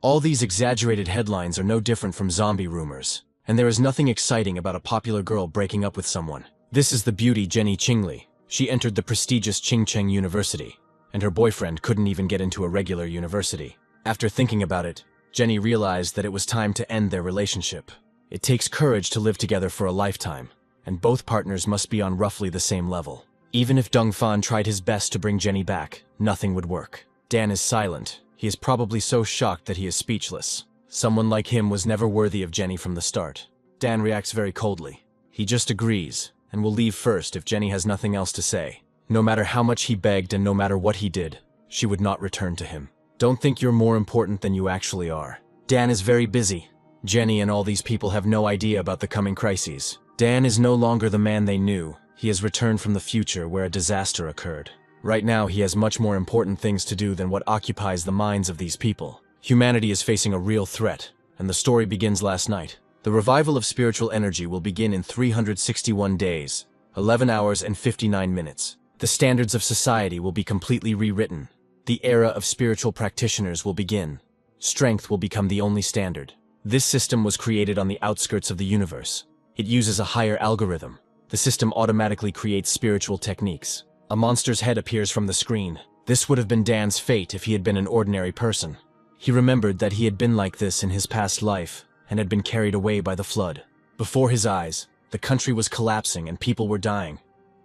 All these exaggerated headlines are no different from zombie rumors, and there is nothing exciting about a popular girl breaking up with someone. This is the beauty Jenny Qingli. She entered the prestigious Qingcheng University, and her boyfriend couldn't even get into a regular university. After thinking about it, Jenny realized that it was time to end their relationship. It takes courage to live together for a lifetime, and both partners must be on roughly the same level. Even if Dongfan tried his best to bring Jenny back, nothing would work. Dan is silent. He is probably so shocked that he is speechless. Someone like him was never worthy of Jenny from the start. Dan reacts very coldly. He just agrees, and will leave first if Jenny has nothing else to say. No matter how much he begged and no matter what he did, she would not return to him. Don't think you're more important than you actually are. Dan is very busy. Jenny and all these people have no idea about the coming crises. Dan is no longer the man they knew. He has returned from the future where a disaster occurred. Right now, he has much more important things to do than what occupies the minds of these people. Humanity is facing a real threat, and the story begins last night. The revival of spiritual energy will begin in 361 days, 11 hours and 59 minutes. The standards of society will be completely rewritten. The era of spiritual practitioners will begin. Strength will become the only standard. This system was created on the outskirts of the universe. It uses a higher algorithm. The system automatically creates spiritual techniques. A monster's head appears from the screen. This would have been Dan's fate if he had been an ordinary person. He remembered that he had been like this in his past life and had been carried away by the flood. Before his eyes, the country was collapsing and people were dying.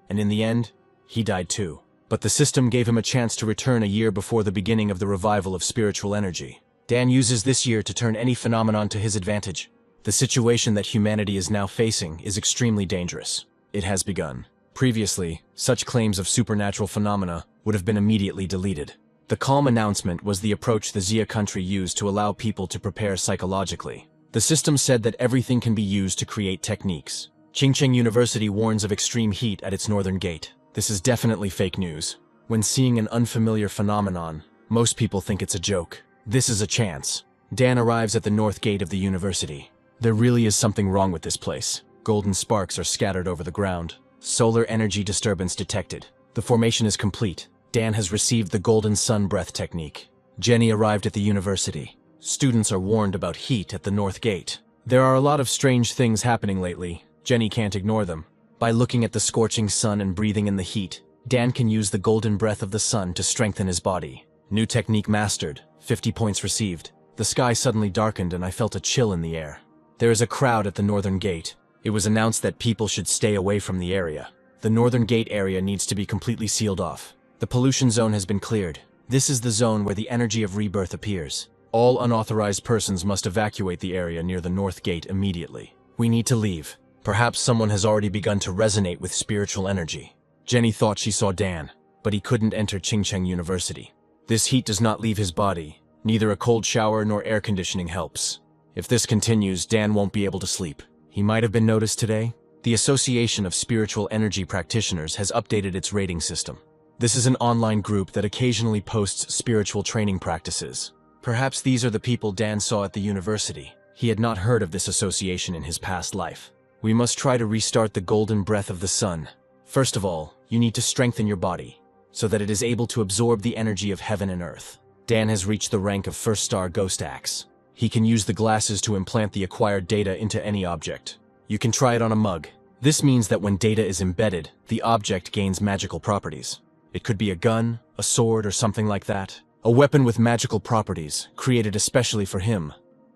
And in the end, he died too. But the system gave him a chance to return a year before the beginning of the revival of spiritual energy. Dan uses this year to turn any phenomenon to his advantage. The situation that humanity is now facing is extremely dangerous. It has begun. Previously, such claims of supernatural phenomena would have been immediately deleted. The calm announcement was the approach the Xia country used to allow people to prepare psychologically. The system said that everything can be used to create techniques. Qingcheng University warns of extreme heat at its northern gate. This is definitely fake news. When seeing an unfamiliar phenomenon, most people think it's a joke. This is a chance. Dan arrives at the north gate of the university. There really is something wrong with this place. Golden sparks are scattered over the ground. Solar energy disturbance detected. The formation is complete. Dan has received the golden sun breath technique. Jenny arrived at the university. Students are warned about heat at the north gate. There are a lot of strange things happening lately. Jenny can't ignore them. By looking at the scorching sun and breathing in the heat, Dan can use the golden breath of the sun to strengthen his body. New technique mastered. 50 points received. The sky suddenly darkened and I felt a chill in the air. There is a crowd at the northern gate. It was announced that people should stay away from the area. The northern gate area needs to be completely sealed off. The pollution zone has been cleared. This is the zone where the energy of rebirth appears. All unauthorized persons must evacuate the area near the north gate immediately. We need to leave. Perhaps someone has already begun to resonate with spiritual energy. Jenny thought she saw Dan, but he couldn't enter Qingcheng University. This heat does not leave his body. Neither a cold shower nor air conditioning helps. If this continues, Dan won't be able to sleep. He might have been noticed today. The Association of Spiritual Energy Practitioners has updated its rating system. This is an online group that occasionally posts spiritual training practices. Perhaps these are the people Dan saw at the university. He had not heard of this association in his past life. We must try to restart the golden breath of the sun. First of all, you need to strengthen your body, so that it is able to absorb the energy of heaven and earth. Dan has reached the rank of first star Ghost Axe. He can use the glasses to implant the acquired data into any object. You can try it on a mug. This means that when data is embedded, the object gains magical properties. It could be a gun, a sword, or something like that. A weapon with magical properties, created especially for him,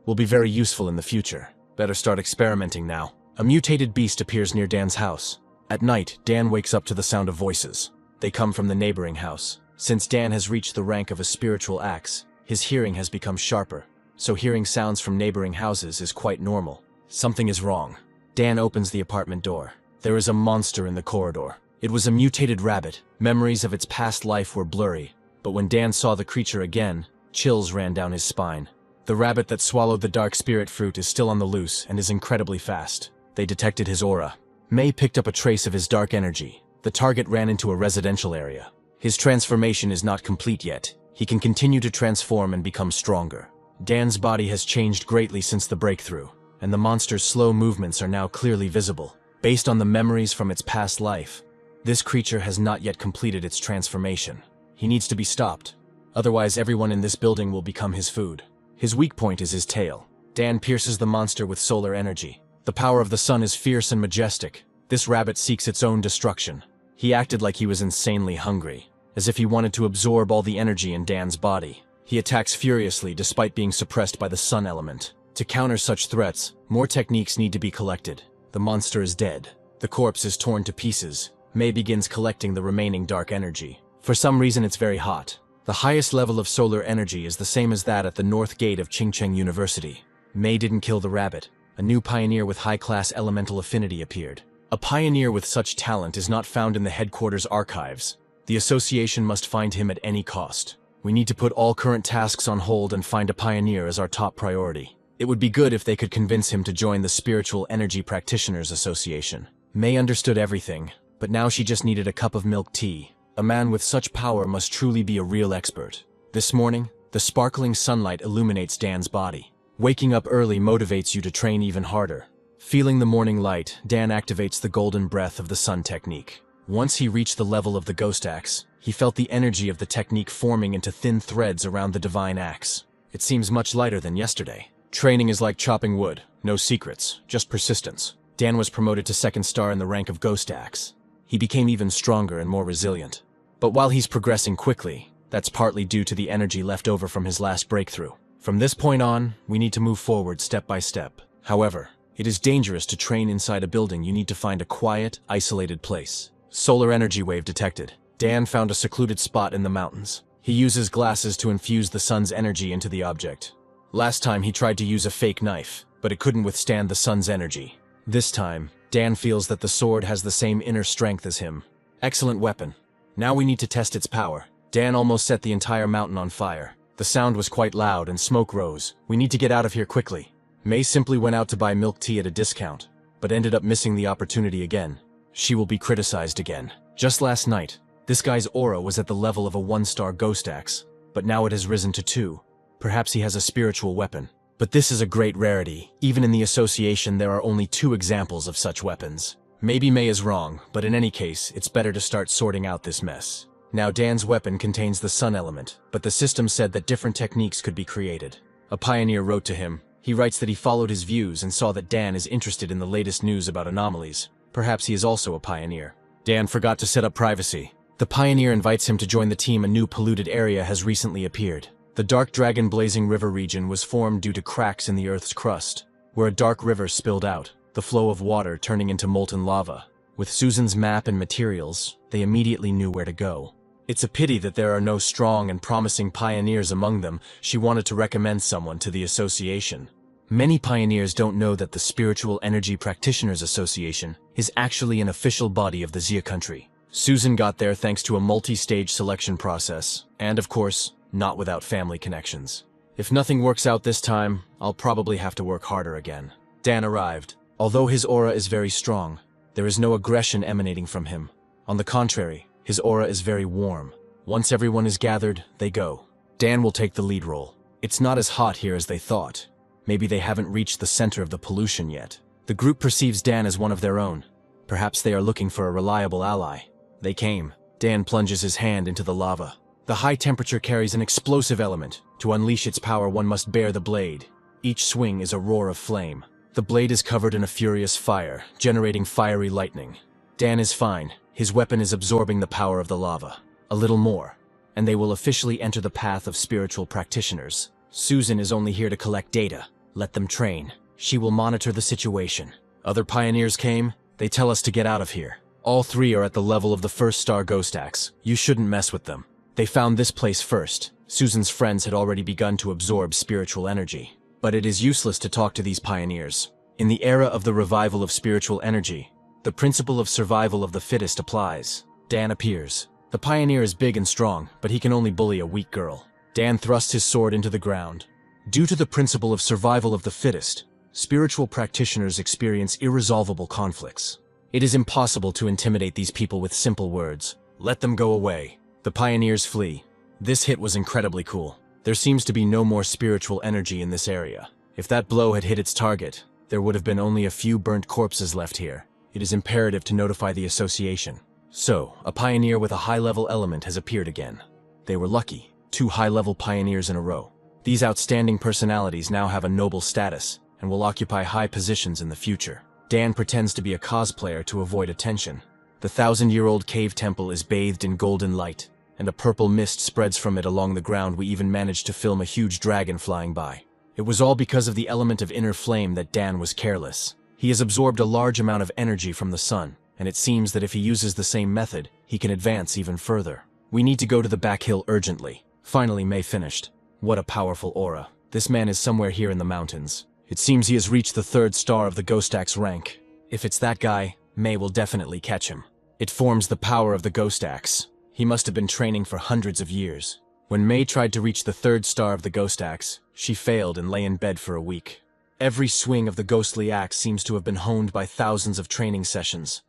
will be very useful in the future. Better start experimenting now. A mutated beast appears near Dan's house. At night, Dan wakes up to the sound of voices. They come from the neighboring house. Since Dan has reached the rank of a spiritual axe, his hearing has become sharper. So hearing sounds from neighboring houses is quite normal. Something is wrong. Dan opens the apartment door. There is a monster in the corridor. It was a mutated rabbit. Memories of its past life were blurry, but when Dan saw the creature again, chills ran down his spine. The rabbit that swallowed the dark spirit fruit is still on the loose and is incredibly fast. They detected his aura. Mei picked up a trace of his dark energy. The target ran into a residential area. His transformation is not complete yet. He can continue to transform and become stronger. Dan's body has changed greatly since the breakthrough, and the monster's slow movements are now clearly visible. Based on the memories from its past life, this creature has not yet completed its transformation. He needs to be stopped. Otherwise, everyone in this building will become his food. His weak point is his tail. Dan pierces the monster with solar energy. The power of the sun is fierce and majestic. This rabbit seeks its own destruction. He acted like he was insanely hungry, as if he wanted to absorb all the energy in Dan's body. He attacks furiously despite being suppressed by the sun element. To counter such threats, more techniques need to be collected. The monster is dead. The corpse is torn to pieces. Mei begins collecting the remaining dark energy. For some reason it's very hot. The highest level of solar energy is the same as that at the north gate of Qingcheng University. Mei didn't kill the rabbit. A new pioneer with high-class elemental affinity appeared. A pioneer with such talent is not found in the headquarters archives. The association must find him at any cost. We need to put all current tasks on hold and find a pioneer as our top priority. It would be good if they could convince him to join the Spiritual Energy Practitioners Association. Mei understood everything, but now she just needed a cup of milk tea. A man with such power must truly be a real expert. This morning, the sparkling sunlight illuminates Dan's body. Waking up early motivates you to train even harder. Feeling the morning light, Dan activates the golden breath of the sun technique. Once he reached the level of the ghost axe, he felt the energy of the technique forming into thin threads around the divine axe. It seems much lighter than yesterday. Training is like chopping wood. No secrets, just persistence. Dan was promoted to 2nd star in the rank of ghost axe. He became even stronger and more resilient. But while he's progressing quickly, that's partly due to the energy left over from his last breakthrough. From this point on, we need to move forward step by step. However, it is dangerous to train inside a building. You need to find a quiet, isolated place. Solar energy wave detected. Dan found a secluded spot in the mountains. He uses glasses to infuse the sun's energy into the object. Last time he tried to use a fake knife, but it couldn't withstand the sun's energy. This time, Dan feels that the sword has the same inner strength as him. Excellent weapon. Now we need to test its power. Dan almost set the entire mountain on fire. The sound was quite loud and smoke rose. We need to get out of here quickly. Mei simply went out to buy milk tea at a discount, but ended up missing the opportunity again. She will be criticized again. Just last night, this guy's aura was at the level of a 1-star ghost axe, but now it has risen to 2. Perhaps he has a spiritual weapon. But this is a great rarity. Even in the association, there are only 2 examples of such weapons. Maybe Mei is wrong, but in any case, it's better to start sorting out this mess. Now Dan's weapon contains the sun element, but the system said that different techniques could be created. A pioneer wrote to him. He writes that he followed his views and saw that Dan is interested in the latest news about anomalies. Perhaps he is also a pioneer. Dan forgot to set up privacy. The pioneer invites him to join the team. A new polluted area has recently appeared. The Dark Dragon Blazing River region was formed due to cracks in the Earth's crust, where a dark river spilled out, the flow of water turning into molten lava. With Susan's map and materials, they immediately knew where to go. It's a pity that there are no strong and promising pioneers among them. She wanted to recommend someone to the association. Many pioneers don't know that the Spiritual Energy Practitioners Association is actually an official body of the Xia country. Susan got there thanks to a multi-stage selection process, and of course, not without family connections. If nothing works out this time, I'll probably have to work harder again. Dan arrived. Although his aura is very strong, there is no aggression emanating from him. On the contrary, his aura is very warm. Once everyone is gathered, they go. Dan will take the lead role. It's not as hot here as they thought. Maybe they haven't reached the center of the pollution yet. The group perceives Dan as one of their own. Perhaps they are looking for a reliable ally. They came. Dan plunges his hand into the lava. The high temperature carries an explosive element. To unleash its power, one must bear the blade. Each swing is a roar of flame. The blade is covered in a furious fire, generating fiery lightning. Dan is fine. His weapon is absorbing the power of the lava. A little more, and they will officially enter the path of spiritual practitioners. Susan is only here to collect data. Let them train. She will monitor the situation. Other pioneers came. They tell us to get out of here. All 3 are at the level of the 1st-star ghost axe. You shouldn't mess with them. They found this place first. Susan's friends had already begun to absorb spiritual energy. But it is useless to talk to these pioneers. In the era of the revival of spiritual energy, the principle of survival of the fittest applies. Dan appears. The pioneer is big and strong, but he can only bully a weak girl. Dan thrusts his sword into the ground. Due to the principle of survival of the fittest, spiritual practitioners experience irresolvable conflicts. It is impossible to intimidate these people with simple words. Let them go away. The pioneers flee. This hit was incredibly cool. There seems to be no more spiritual energy in this area. If that blow had hit its target, there would have been only a few burnt corpses left here. It is imperative to notify the association. So, a pioneer with a high-level element has appeared again. They were lucky. 2 high-level pioneers in a row. These outstanding personalities now have a noble status and will occupy high positions in the future. Dan pretends to be a cosplayer to avoid attention. The 1,000-year-old cave temple is bathed in golden light, and a purple mist spreads from it along the ground. We even managed to film a huge dragon flying by. It was all because of the element of inner flame that Dan was careless. He has absorbed a large amount of energy from the sun, and it seems that if he uses the same method, he can advance even further. We need to go to the back hill urgently. Finally, May finished. What a powerful aura. This man is somewhere here in the mountains. It seems he has reached the 3rd star of the Ghost Axe rank. If it's that guy, May will definitely catch him. It forms the power of the Ghost Axe. He must have been training for hundreds of years. When May tried to reach the 3rd star of the Ghost Axe, she failed and lay in bed for a week. Every swing of the ghostly axe seems to have been honed by thousands of training sessions.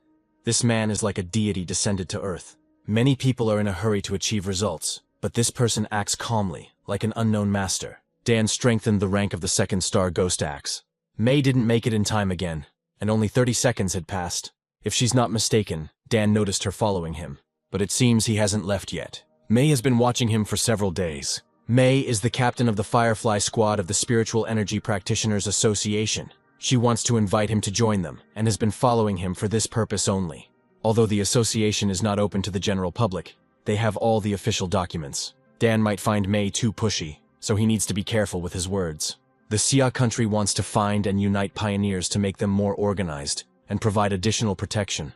This man is like a deity descended to earth. Many people are in a hurry to achieve results, but this person acts calmly, like an unknown master. Dan strengthened the rank of the 2nd star Ghost Axe. May didn't make it in time again, and only 30 seconds had passed. If she's not mistaken, Dan noticed her following him, but it seems he hasn't left yet. May has been watching him for several days. May is the captain of the Firefly Squad of the Spiritual Energy Practitioners Association. She wants to invite him to join them, and has been following him for this purpose only. Although the association is not open to the general public, they have all the official documents. Dan might find May too pushy, so he needs to be careful with his words. The Xia country wants to find and unite pioneers to make them more organized, and provide additional protection.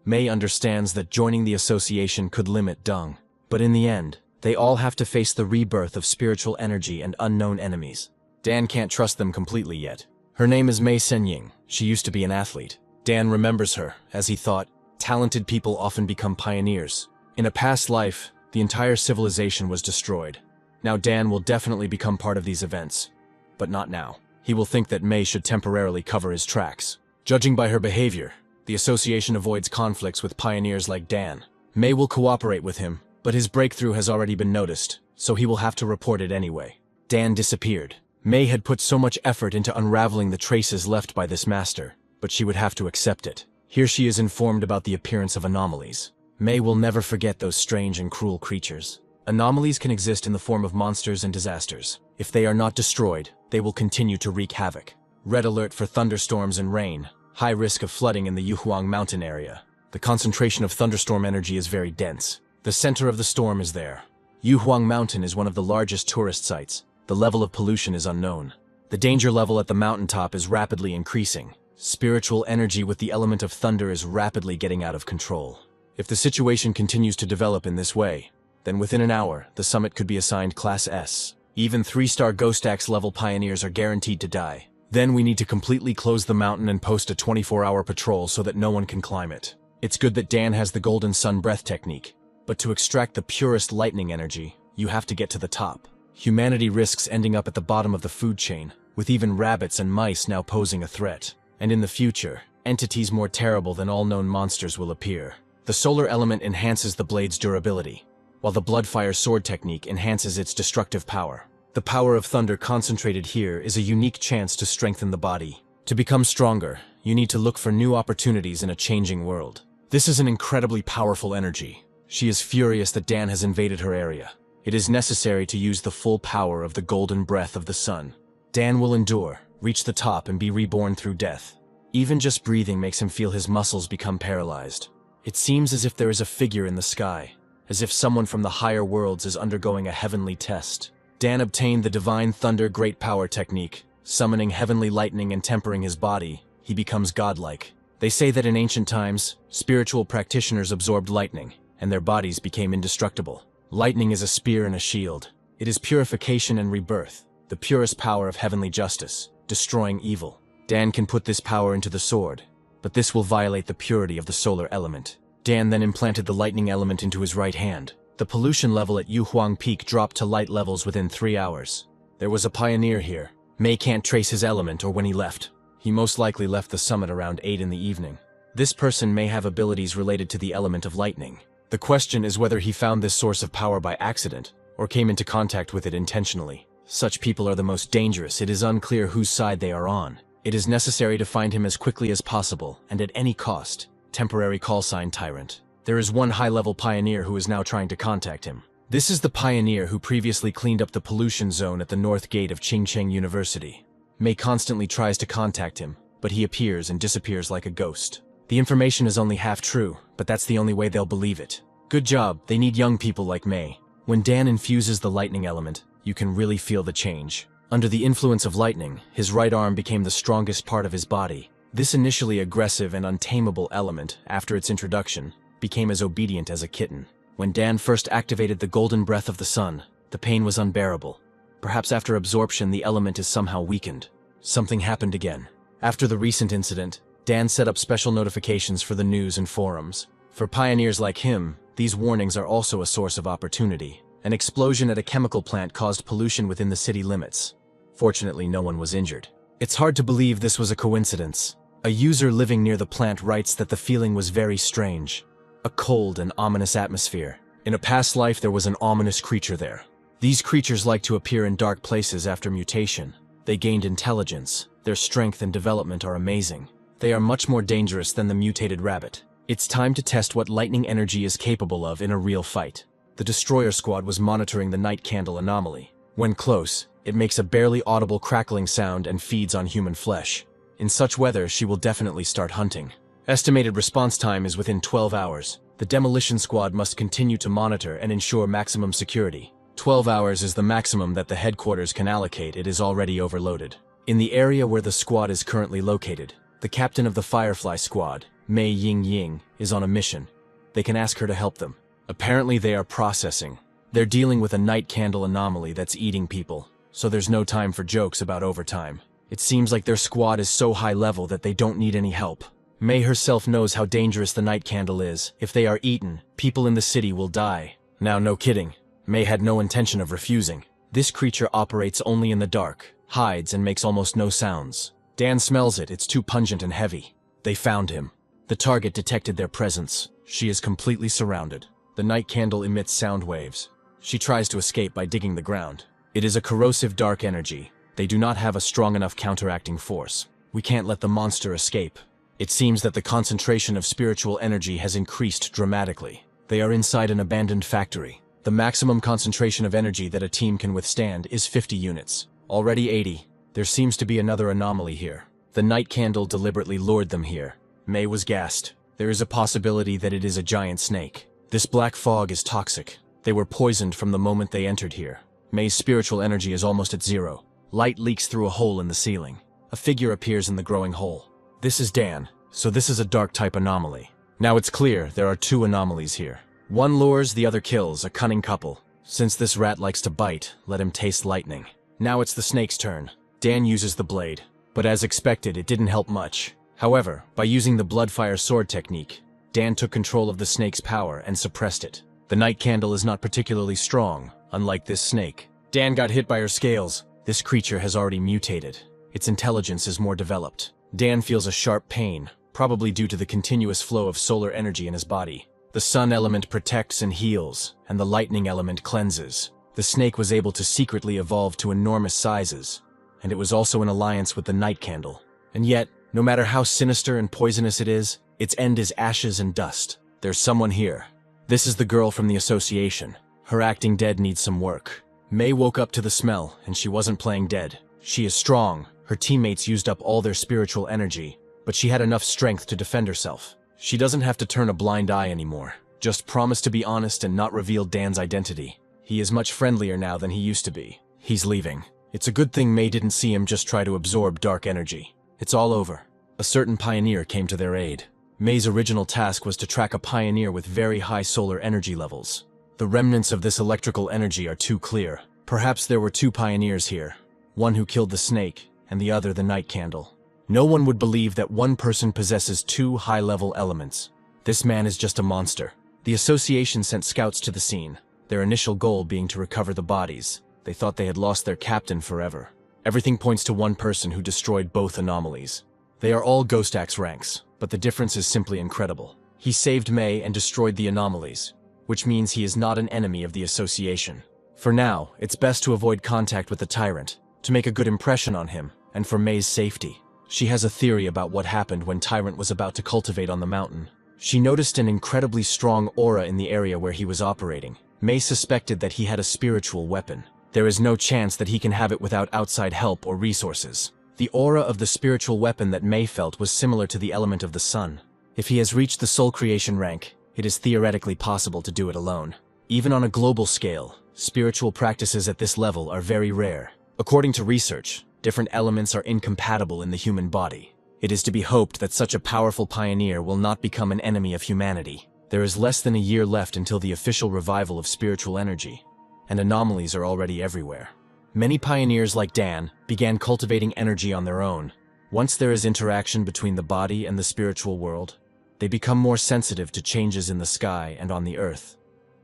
May understands that joining the association could limit Deng, but in the end, they all have to face the rebirth of spiritual energy and unknown enemies. Dan can't trust them completely yet. Her name is Mei Senying. She used to be an athlete. Dan remembers her, as he thought, talented people often become pioneers. In a past life, the entire civilization was destroyed. Now Dan will definitely become part of these events. But not now. He will think that Mei should temporarily cover his tracks. Judging by her behavior, the association avoids conflicts with pioneers like Dan. Mei will cooperate with him, but his breakthrough has already been noticed, so he will have to report it anyway. Dan disappeared. Mei had put so much effort into unraveling the traces left by this master, but she would have to accept it. Here she is informed about the appearance of anomalies. Mei will never forget those strange and cruel creatures. Anomalies can exist in the form of monsters and disasters. If they are not destroyed, they will continue to wreak havoc. Red alert for thunderstorms and rain. High risk of flooding in the Yuhuang mountain area. The concentration of thunderstorm energy is very dense. The center of the storm is there. Yuhuang Mountain is one of the largest tourist sites. The level of pollution is unknown. The danger level at the mountaintop is rapidly increasing. Spiritual energy with the element of thunder is rapidly getting out of control. If the situation continues to develop in this way, then within an hour, the summit could be assigned Class S. Even 3-star Ghost Axe level pioneers are guaranteed to die. Then we need to completely close the mountain and post a 24-hour patrol so that no one can climb it. It's good that Dan has the Golden Sun Breath technique. But to extract the purest lightning energy, you have to get to the top. Humanity risks ending up at the bottom of the food chain, with even rabbits and mice now posing a threat. And in the future, entities more terrible than all known monsters will appear. The solar element enhances the blade's durability, while the Bloodfire sword technique enhances its destructive power. The power of thunder concentrated here is a unique chance to strengthen the body. To become stronger, you need to look for new opportunities in a changing world. This is an incredibly powerful energy. She is furious that Dan has invaded her area. It is necessary to use the full power of the golden breath of the sun. Dan will endure, reach the top, and be reborn through death. Even just breathing makes him feel his muscles become paralyzed. It seems as if there is a figure in the sky, as if someone from the higher worlds is undergoing a heavenly test. Dan obtained the Divine Thunder Great Power technique. Summoning heavenly lightning and tempering his body, he becomes godlike. They say that in ancient times, spiritual practitioners absorbed lightning, and their bodies became indestructible. Lightning is a spear and a shield. It is purification and rebirth, the purest power of heavenly justice, destroying evil. Dan can put this power into the sword, but this will violate the purity of the solar element. Dan then implanted the lightning element into his right hand. The pollution level at Yuhuang Peak dropped to light levels within 3 hours. There was a pioneer here. May can't trace his element or when he left. He most likely left the summit around 8 in the evening. This person may have abilities related to the element of lightning. The question is whether he found this source of power by accident, or came into contact with it intentionally. Such people are the most dangerous. It is unclear whose side they are on. It is necessary to find him as quickly as possible, and at any cost. Temporary call sign Tyrant. There is one high-level pioneer who is now trying to contact him. This is the pioneer who previously cleaned up the pollution zone at the north gate of Qingcheng University. May constantly tries to contact him, but he appears and disappears like a ghost. The information is only half true, but that's the only way they'll believe it. Good job, they need young people like May. When Dan infuses the lightning element, you can really feel the change. Under the influence of lightning, his right arm became the strongest part of his body. This initially aggressive and untamable element, after its introduction, became as obedient as a kitten. When Dan first activated the golden breath of the sun, the pain was unbearable. Perhaps after absorption the element is somehow weakened. Something happened again. After the recent incident, Dan set up special notifications for the news and forums. For pioneers like him, these warnings are also a source of opportunity. An explosion at a chemical plant caused pollution within the city limits. Fortunately, no one was injured. It's hard to believe this was a coincidence. A user living near the plant writes that the feeling was very strange. A cold and ominous atmosphere. In a past life, there was an ominous creature there. These creatures like to appear in dark places after mutation. They gained intelligence. Their strength and development are amazing. They are much more dangerous than the mutated rabbit. It's time to test what lightning energy is capable of in a real fight. The destroyer squad was monitoring the night candle anomaly. When close, it makes a barely audible crackling sound and feeds on human flesh. In such weather, she will definitely start hunting. Estimated response time is within 12 hours. The demolition squad must continue to monitor and ensure maximum security. 12 hours is the maximum that the headquarters can allocate. It is already overloaded. In the area where the squad is currently located, the captain of the Firefly squad, Mei Ying, is on a mission. They can ask her to help them. Apparently they are processing. They're dealing with a night candle anomaly that's eating people, so there's no time for jokes about overtime. It seems like their squad is so high level that they don't need any help. May herself knows how dangerous the night candle is. If they are eaten, people in the city will die. Now, no kidding. May had no intention of refusing. This creature operates only in the dark, hides and makes almost no sounds. Dan smells it, it's too pungent and heavy. They found him. The target detected their presence. She is completely surrounded. The night candle emits sound waves. She tries to escape by digging the ground. It is a corrosive dark energy. They do not have a strong enough counteracting force. We can't let the monster escape. It seems that the concentration of spiritual energy has increased dramatically. They are inside an abandoned factory. The maximum concentration of energy that a team can withstand is 50 units. Already 80. There seems to be another anomaly here. The night candle deliberately lured them here. May was gassed. There is a possibility that it is a giant snake. This black fog is toxic. They were poisoned from the moment they entered here. May's spiritual energy is almost at zero. Light leaks through a hole in the ceiling. A figure appears in the growing hole. This is Dan, so this is a dark type anomaly. Now it's clear there are two anomalies here. One lures, the other kills, a cunning couple. Since this rat likes to bite, let him taste lightning. Now it's the snake's turn. Dan uses the blade, but as expected, it didn't help much. However, by using the bloodfire sword technique, Dan took control of the snake's power and suppressed it. The night candle is not particularly strong, unlike this snake. Dan got hit by her scales. This creature has already mutated. Its intelligence is more developed. Dan feels a sharp pain, probably due to the continuous flow of solar energy in his body. The sun element protects and heals, and the lightning element cleanses. The snake was able to secretly evolve to enormous sizes, and it was also in alliance with the night candle. And yet, no matter how sinister and poisonous it is, its end is ashes and dust. There's someone here. This is the girl from the association. Her acting dead needs some work. May woke up to the smell, and she wasn't playing dead. She is strong. Her teammates used up all their spiritual energy, but she had enough strength to defend herself. She doesn't have to turn a blind eye anymore. Just promise to be honest and not reveal Dan's identity. He is much friendlier now than he used to be. He's leaving. It's a good thing May didn't see him just try to absorb dark energy. It's all over. A certain pioneer came to their aid. May's original task was to track a pioneer with very high solar energy levels. The remnants of this electrical energy are too clear. Perhaps there were two pioneers here. One who killed the snake, and the other the night candle. No one would believe that one person possesses two high-level elements. This man is just a monster. The association sent scouts to the scene, their initial goal being to recover the bodies. They thought they had lost their captain forever. Everything points to one person who destroyed both anomalies. They are all Ghost Axe ranks, but the difference is simply incredible. He saved May and destroyed the anomalies, which means he is not an enemy of the association. For now, it's best to avoid contact with the tyrant, to make a good impression on him, and for May's safety. She has a theory about what happened when Tyrant was about to cultivate on the mountain. She noticed an incredibly strong aura in the area where he was operating. May suspected that he had a spiritual weapon. There is no chance that he can have it without outside help or resources. The aura of the spiritual weapon that May felt was similar to the element of the sun. If he has reached the soul creation rank, it is theoretically possible to do it alone. Even on a global scale, spiritual practices at this level are very rare. According to research, different elements are incompatible in the human body. It is to be hoped that such a powerful pioneer will not become an enemy of humanity. There is less than a year left until the official revival of spiritual energy, and anomalies are already everywhere. Many pioneers like Dan began cultivating energy on their own. Once there is interaction between the body and the spiritual world, they become more sensitive to changes in the sky and on the earth.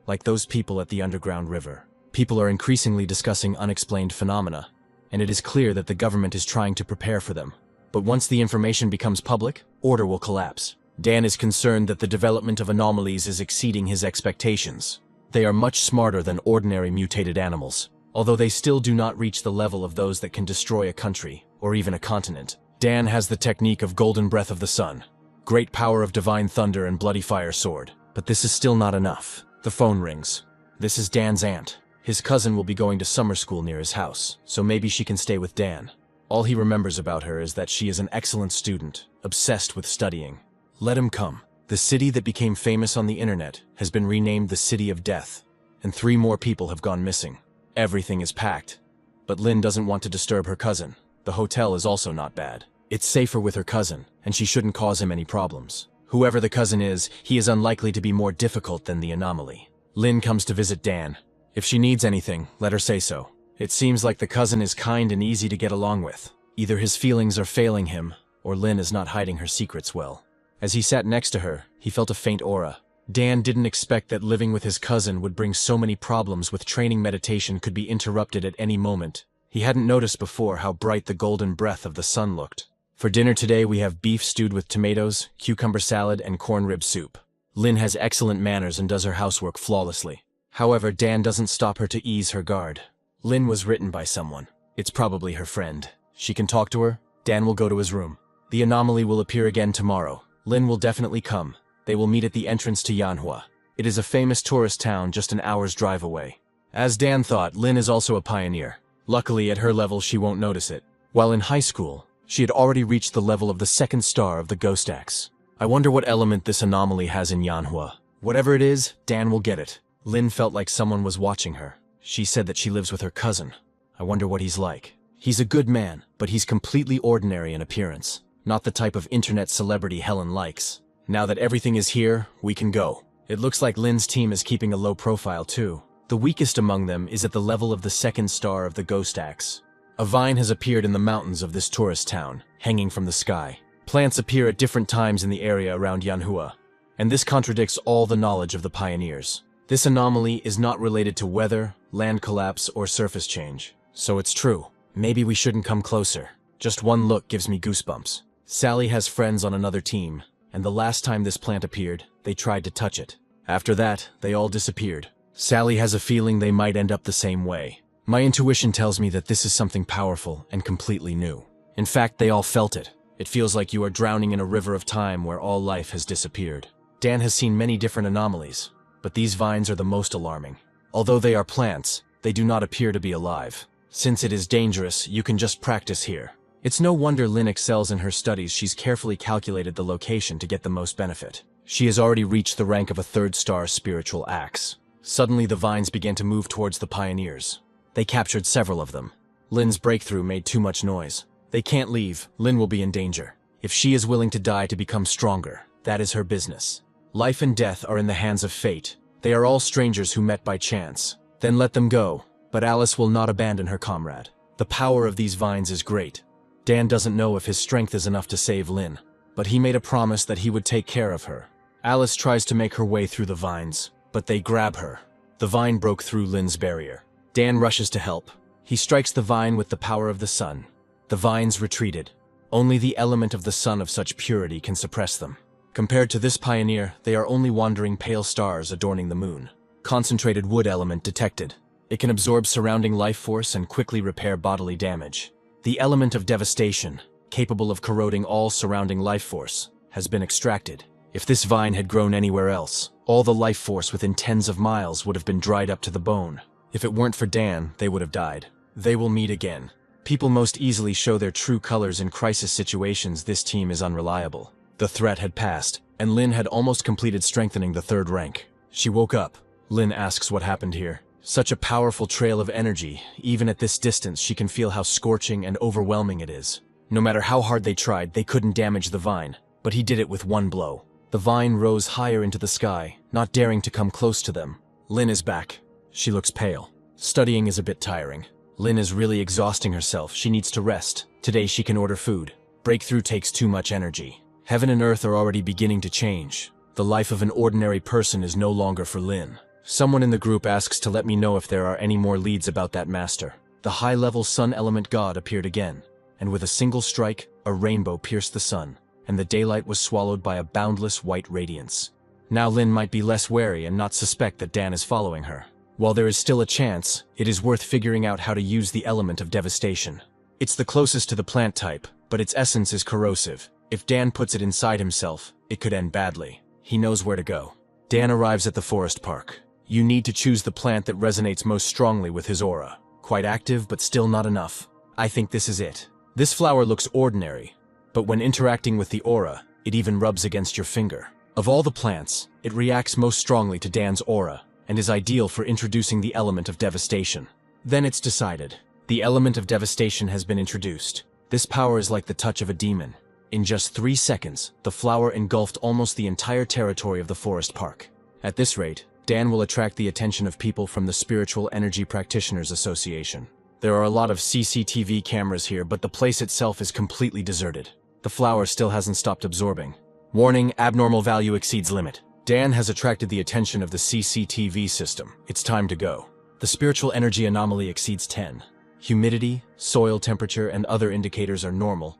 Like those people at the underground river, people are increasingly discussing unexplained phenomena, and it is clear that the government is trying to prepare for them. But once the information becomes public, order will collapse. Dan is concerned that the development of anomalies is exceeding his expectations. They are much smarter than ordinary mutated animals, although they still do not reach the level of those that can destroy a country, or even a continent. Dan has the technique of golden breath of the sun, great power of divine thunder and bloody fire sword. But this is still not enough. The phone rings. This is Dan's aunt. His cousin will be going to summer school near his house, so maybe she can stay with Dan. All he remembers about her is that she is an excellent student, obsessed with studying. Let him come. The city that became famous on the internet has been renamed the City of Death, and 3 more people have gone missing. Everything is packed, but Lynn doesn't want to disturb her cousin. The hotel is also not bad. It's safer with her cousin, and she shouldn't cause him any problems. Whoever the cousin is, he is unlikely to be more difficult than the anomaly. Lynn comes to visit Dan. If she needs anything, let her say so. It seems like the cousin is kind and easy to get along with. Either his feelings are failing him, or Lynn is not hiding her secrets well. As he sat next to her, he felt a faint aura. Dan didn't expect that living with his cousin would bring so many problems with training meditation could be interrupted at any moment. He hadn't noticed before how bright the golden breath of the sun looked. For dinner today we have beef stewed with tomatoes, cucumber salad, and corn rib soup. Lynn has excellent manners and does her housework flawlessly. However, Dan doesn't stop her to ease her guard. Lynn was written by someone. It's probably her friend. She can talk to her. Dan will go to his room. The anomaly will appear again tomorrow. Lynn will definitely come. They will meet at the entrance to Manhwa. It is a famous tourist town just an hour's drive away. As Dan thought, Lynn is also a pioneer. Luckily, at her level, she won't notice it. While in high school, she had already reached the level of the 2nd star of the Ghost Axe. I wonder what element this anomaly has in Manhwa. Whatever it is, Dan will get it. Lynn felt like someone was watching her. She said that she lives with her cousin. I wonder what he's like. He's a good man, but he's completely ordinary in appearance. Not the type of internet celebrity Helen likes. Now that everything is here, we can go. It looks like Lynn's team is keeping a low profile too. The weakest among them is at the level of the 2nd star of the Ghost Axe. A vine has appeared in the mountains of this tourist town, hanging from the sky. Plants appear at different times in the area around Manhwa, and this contradicts all the knowledge of the pioneers. This anomaly is not related to weather, land collapse, or surface change. So it's true. Maybe we shouldn't come closer. Just one look gives me goosebumps. Sally has friends on another team, and the last time this plant appeared, they tried to touch it. After that, they all disappeared. Sally has a feeling they might end up the same way. My intuition tells me that this is something powerful and completely new. In fact, they all felt it. It feels like you are drowning in a river of time where all life has disappeared. Dan has seen many different anomalies, but these vines are the most alarming. Although they are plants, they do not appear to be alive. Since it is dangerous, you can just practice here. It's no wonder Lynn excels in her studies. She's carefully calculated the location to get the most benefit. She has already reached the rank of a 3rd star spiritual axe. Suddenly the vines began to move towards the pioneers. They captured several of them. Lynn's breakthrough made too much noise. They can't leave. Lynn will be in danger. If she is willing to die to become stronger, that is her business. Life and death are in the hands of fate. They are all strangers who met by chance. Then let them go. But Alice will not abandon her comrade. The power of these vines is great. Dan doesn't know if his strength is enough to save Lynn, but he made a promise that he would take care of her. Alice tries to make her way through the vines, but they grab her. The vine broke through Lynn's barrier. Dan rushes to help. He strikes the vine with the power of the sun. The vines retreated. Only the element of the sun of such purity can suppress them. Compared to this pioneer, they are only wandering pale stars adorning the moon. Concentrated wood element detected. It can absorb surrounding life force and quickly repair bodily damage. The element of devastation, capable of corroding all surrounding life force, has been extracted. If this vine had grown anywhere else, all the life force within tens of miles would have been dried up to the bone. If it weren't for Dan, they would have died. They will meet again. People most easily show their true colors in crisis situations. This team is unreliable. The threat had passed, and Lin had almost completed strengthening the third rank. She woke up. Lin asks what happened here. Such a powerful trail of energy. Even at this distance, she can feel how scorching and overwhelming it is. No matter how hard they tried, they couldn't damage the vine, but he did it with one blow. The vine rose higher into the sky, not daring to come close to them. Lin is back. She looks pale. Studying is a bit tiring. Lin is really exhausting herself. She needs to rest. Today she can order food. Breakthrough takes too much energy. Heaven and earth are already beginning to change. The life of an ordinary person is no longer for Lin. Someone in the group asks to let me know if there are any more leads about that master. The high-level sun element god appeared again, and with a single strike, a rainbow pierced the sun, and the daylight was swallowed by a boundless white radiance. Now Lin might be less wary and not suspect that Dan is following her. While there is still a chance, it is worth figuring out how to use the element of devastation. It's the closest to the plant type, but its essence is corrosive. If Dan puts it inside himself, it could end badly. He knows where to go. Dan arrives at the forest park. You need to choose the plant that resonates most strongly with his aura. Quite active, but still not enough. I think this is it. This flower looks ordinary, but when interacting with the aura, it even rubs against your finger. Of all the plants, it reacts most strongly to Dan's aura, and is ideal for introducing the element of devastation. Then it's decided. The element of devastation has been introduced. This power is like the touch of a demon. In just 3 seconds, the flower engulfed almost the entire territory of the forest park. At this rate, Dan will attract the attention of people from the Spiritual Energy Practitioners Association. There are a lot of CCTV cameras here, but the place itself is completely deserted. The flower still hasn't stopped absorbing. Warning, abnormal value exceeds limit. Dan has attracted the attention of the CCTV system. It's time to go. The spiritual energy anomaly exceeds 10. Humidity, soil temperature, and other indicators are normal,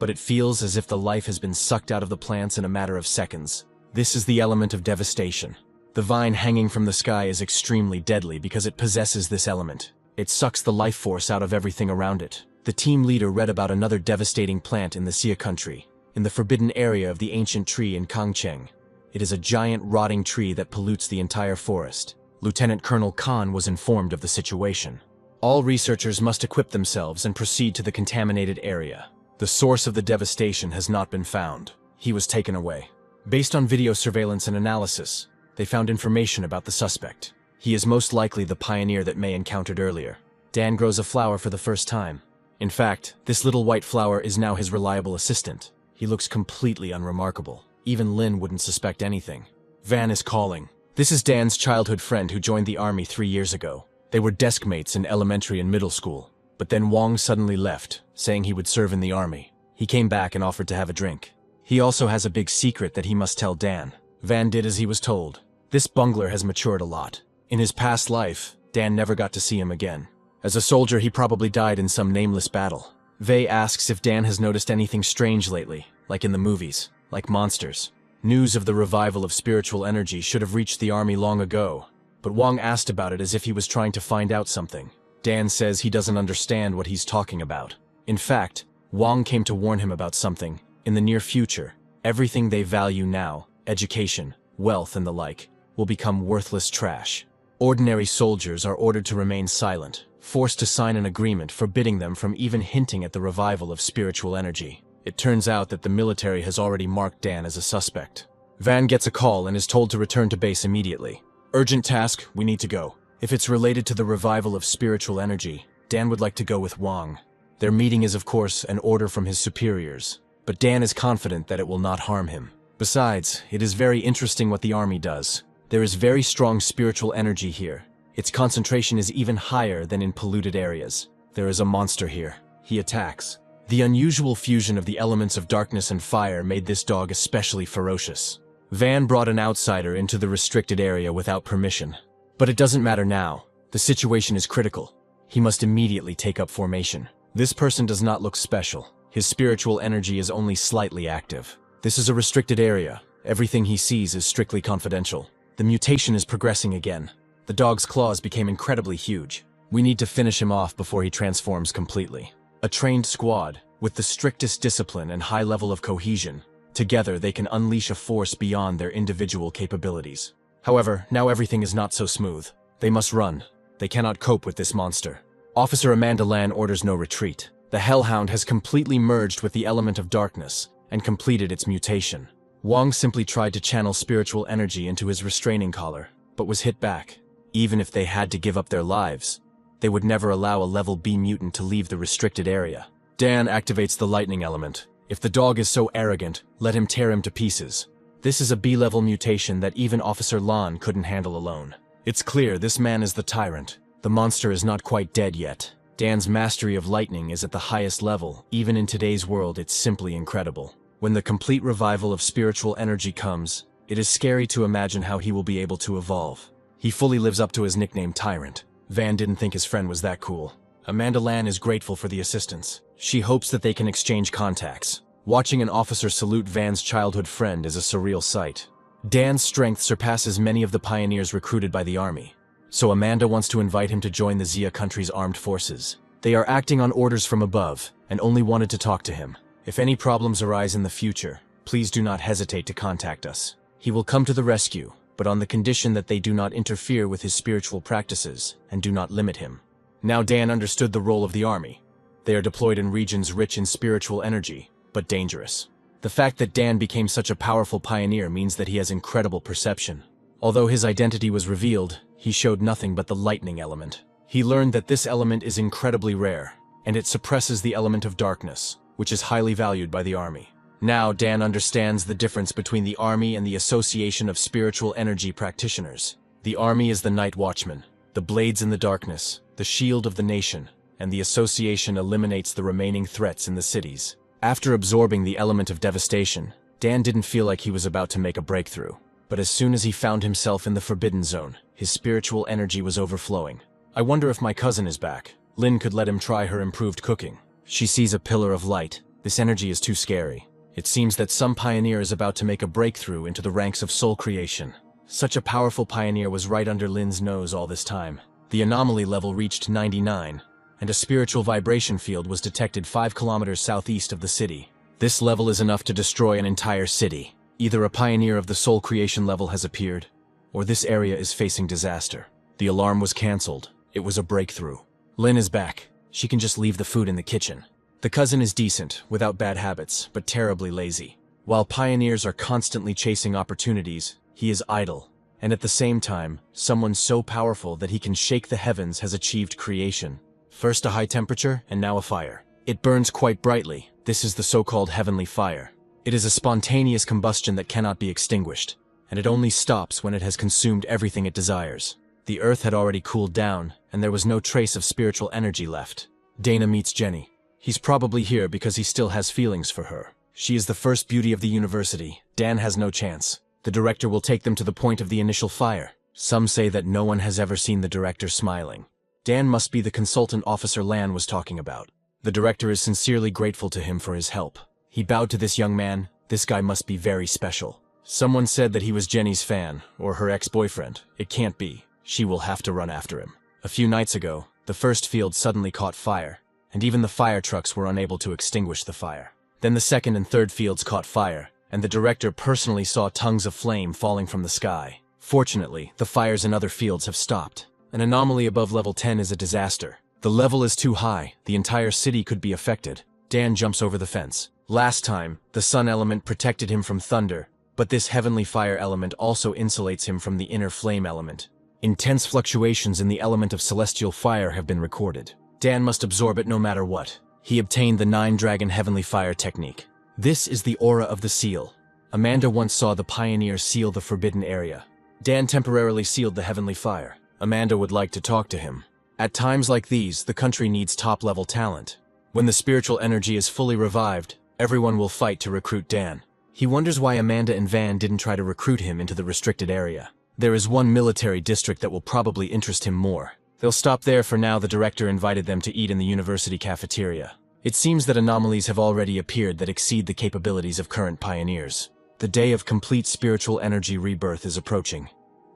but it feels as if the life has been sucked out of the plants in a matter of seconds. This is the element of devastation. The vine hanging from the sky is extremely deadly because it possesses this element. It sucks the life force out of everything around it. The team leader read about another devastating plant in the Xia country, in the forbidden area of the ancient tree in Kangcheng. It is a giant rotting tree that pollutes the entire forest. Lieutenant Colonel Khan was informed of the situation. All researchers must equip themselves and proceed to the contaminated area. The source of the devastation has not been found. He was taken away. Based on video surveillance and analysis, they found information about the suspect. He is most likely the pioneer that May encountered earlier. Dan grows a flower for the first time. In fact, this little white flower is now his reliable assistant. He looks completely unremarkable. Even Lin wouldn't suspect anything. Van is calling. This is Dan's childhood friend who joined the army 3 years ago. They were desk mates in elementary and middle school. But then Wong suddenly left, saying he would serve in the army. He came back and offered to have a drink. He also has a big secret that he must tell Dan. Van did as he was told. This bungler has matured a lot. In his past life, Dan never got to see him again. As a soldier, he probably died in some nameless battle. Vei asks if Dan has noticed anything strange lately, like in the movies, like monsters. News of the revival of spiritual energy should have reached the army long ago, but Wong asked about it as if he was trying to find out something. Dan says he doesn't understand what he's talking about. In fact, Wong came to warn him about something. In the near future, everything they value now, education, wealth, and the like, will become worthless trash. Ordinary soldiers are ordered to remain silent, forced to sign an agreement forbidding them from even hinting at the revival of spiritual energy. It turns out that the military has already marked Dan as a suspect. Van gets a call and is told to return to base immediately. Urgent task, we need to go. If it's related to the revival of spiritual energy, Dan would like to go with Wong. Their meeting is of course an order from his superiors, but Dan is confident that it will not harm him. Besides, it is very interesting what the army does. There is very strong spiritual energy here. Its concentration is even higher than in polluted areas. There is a monster here. He attacks. The unusual fusion of the elements of darkness and fire made this dog especially ferocious. Van brought an outsider into the restricted area without permission. But it doesn't matter now. The situation is critical. He must immediately take up formation. This person does not look special. His spiritual energy is only slightly active. This is a restricted area. Everything he sees is strictly confidential. The mutation is progressing again. The dog's claws became incredibly huge. We need to finish him off before he transforms completely. A trained squad, with the strictest discipline and high level of cohesion, Together, they can unleash a force beyond their individual capabilities. However, now everything is not so smooth. They must run. They cannot cope with this monster. Officer Amanda Lan orders no retreat. The Hellhound has completely merged with the element of darkness and completed its mutation. Wong simply tried to channel spiritual energy into his restraining collar, but was hit back. Even if they had to give up their lives, they would never allow a level B mutant to leave the restricted area. Dan activates the lightning element. If the dog is so arrogant, let him tear him to pieces. This is a B-level mutation that even Officer Lan couldn't handle alone. It's clear this man is the tyrant. The monster is not quite dead yet. Dan's mastery of lightning is at the highest level. Even in today's world, it's simply incredible. When the complete revival of spiritual energy comes, it is scary to imagine how he will be able to evolve. He fully lives up to his nickname Tyrant. Van didn't think his friend was that cool. Amanda Lan is grateful for the assistance. She hopes that they can exchange contacts. Watching an officer salute Van's childhood friend is a surreal sight. Dan's strength surpasses many of the pioneers recruited by the army, so Amanda wants to invite him to join the Xia country's armed forces. They are acting on orders from above, and only wanted to talk to him. If any problems arise in the future, please do not hesitate to contact us. He will come to the rescue, but on the condition that they do not interfere with his spiritual practices and do not limit him. Now Dan understood the role of the army. They are deployed in regions rich in spiritual energy, but dangerous. The fact that Dan became such a powerful pioneer means that he has incredible perception. Although his identity was revealed, he showed nothing but the lightning element. He learned that this element is incredibly rare, and it suppresses the element of darkness, which is highly valued by the army. Now Dan understands the difference between the army and the Association of Spiritual Energy Practitioners. The army is the night watchman, the blades in the darkness, the shield of the nation, and the association eliminates the remaining threats in the cities. After absorbing the element of devastation, Dan didn't feel like he was about to make a breakthrough. But as soon as he found himself in the Forbidden Zone, his spiritual energy was overflowing. I wonder if my cousin is back. Lin could let him try her improved cooking. She sees a pillar of light. This energy is too scary. It seems that some pioneer is about to make a breakthrough into the ranks of soul creation. Such a powerful pioneer was right under Lin's nose all this time. The anomaly level reached 99, and a spiritual vibration field was detected 5 kilometers southeast of the city. This level is enough to destroy an entire city. Either a pioneer of the soul creation level has appeared, or this area is facing disaster. The alarm was cancelled. It was a breakthrough. Lin is back. She can just leave the food in the kitchen. The cousin is decent, without bad habits, but terribly lazy. While pioneers are constantly chasing opportunities, he is idle. And at the same time, someone so powerful that he can shake the heavens has achieved creation. First a high temperature, and now a fire. It burns quite brightly. This is the so-called heavenly fire. It is a spontaneous combustion that cannot be extinguished, and it only stops when it has consumed everything it desires. The earth had already cooled down, and there was no trace of spiritual energy left. Dana meets Jenny. He's probably here because he still has feelings for her. She is the first beauty of the university. Dan has no chance. The director will take them to the point of the initial fire. Some say that no one has ever seen the director smiling. Dan must be the consultant Officer Lan was talking about. The director is sincerely grateful to him for his help. He bowed to this young man. This guy must be very special. Someone said that he was Jenny's fan, or her ex-boyfriend. It can't be. She will have to run after him. A few nights ago, the first field suddenly caught fire, and even the fire trucks were unable to extinguish the fire. Then the second and third fields caught fire, and the director personally saw tongues of flame falling from the sky. Fortunately, the fires in other fields have stopped. An anomaly above level 10 is a disaster. The level is too high. The entire city could be affected. Dan jumps over the fence. Last time, the sun element protected him from thunder, but this heavenly fire element also insulates him from the inner flame element. Intense fluctuations in the element of celestial fire have been recorded. Dan must absorb it no matter what. He obtained the 9-dragon heavenly fire technique. This is the aura of the seal. Amanda once saw the pioneer seal the forbidden area. Dan temporarily sealed the heavenly fire. Amanda would like to talk to him. At times like these, the country needs top-level talent. When the spiritual energy is fully revived, everyone will fight to recruit Dan. He wonders why Amanda and Van didn't try to recruit him into the restricted area. There is one military district that will probably interest him more. They'll stop there for now. The director invited them to eat in the university cafeteria. It seems that anomalies have already appeared that exceed the capabilities of current pioneers. The day of complete spiritual energy rebirth is approaching,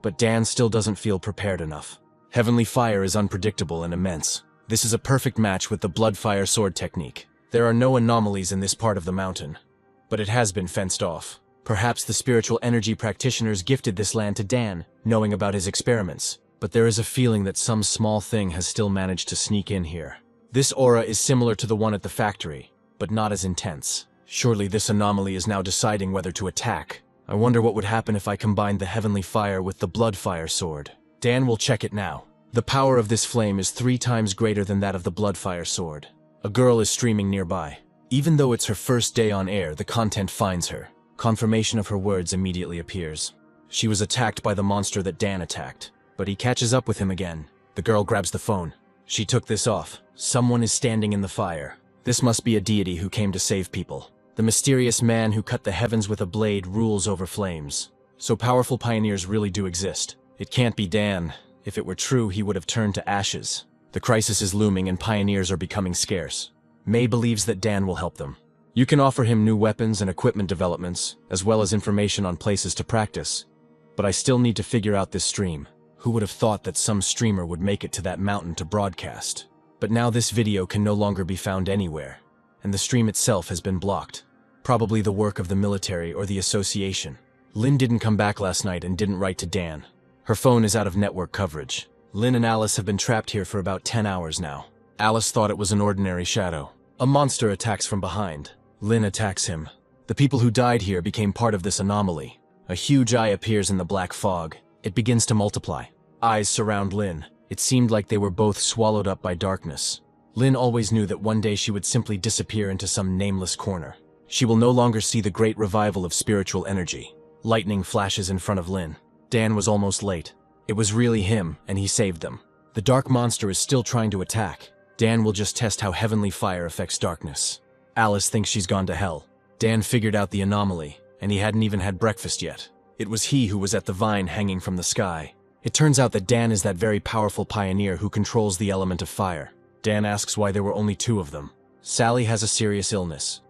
but Dan still doesn't feel prepared enough. Heavenly fire is unpredictable and immense. This is a perfect match with the blood fire sword technique. There are no anomalies in this part of the mountain, but it has been fenced off. Perhaps the spiritual energy practitioners gifted this land to Dan, knowing about his experiments. But there is a feeling that some small thing has still managed to sneak in here. This aura is similar to the one at the factory, but not as intense. Surely this anomaly is now deciding whether to attack. I wonder what would happen if I combined the heavenly fire with the blood fire sword. Dan will check it now. The power of this flame is 3 times greater than that of the blood fire sword. A girl is streaming nearby. Even though it's her first day on air, the content finds her. Confirmation of her words immediately appears. She was attacked by the monster that Dan attacked, but he catches up with him again. The girl grabs the phone. She took this off. Someone is standing in the fire. This must be a deity who came to save people. The mysterious man who cut the heavens with a blade rules over flames. So powerful pioneers really do exist. It can't be Dan. If it were true, he would have turned to ashes. The crisis is looming and pioneers are becoming scarce. May believes that Dan will help them. You can offer him new weapons and equipment developments, as well as information on places to practice. But I still need to figure out this stream. Who would have thought that some streamer would make it to that mountain to broadcast? But now this video can no longer be found anywhere, and the stream itself has been blocked. Probably the work of the military or the association. Lynn didn't come back last night and didn't write to Dan. Her phone is out of network coverage. Lynn and Alice have been trapped here for about 10 hours now. Alice thought it was an ordinary shadow. A monster attacks from behind. Lynn attacks him. The people who died here became part of this anomaly. A huge eye appears in the black fog. It begins to multiply. Eyes surround Lynn. It seemed like they were both swallowed up by darkness. Lynn always knew that one day she would simply disappear into some nameless corner. She will no longer see the great revival of spiritual energy. Lightning flashes in front of Lynn. Dan was almost late. It was really him, and he saved them. The dark monster is still trying to attack. Dan will just test how heavenly fire affects darkness. Alice thinks she's gone to hell. Dan figured out the anomaly, and he hadn't even had breakfast yet. It was he who was at the vine hanging from the sky. It turns out that Dan is that very powerful pioneer who controls the element of fire. Dan asks why there were only 2 of them. Sally has a serious illness.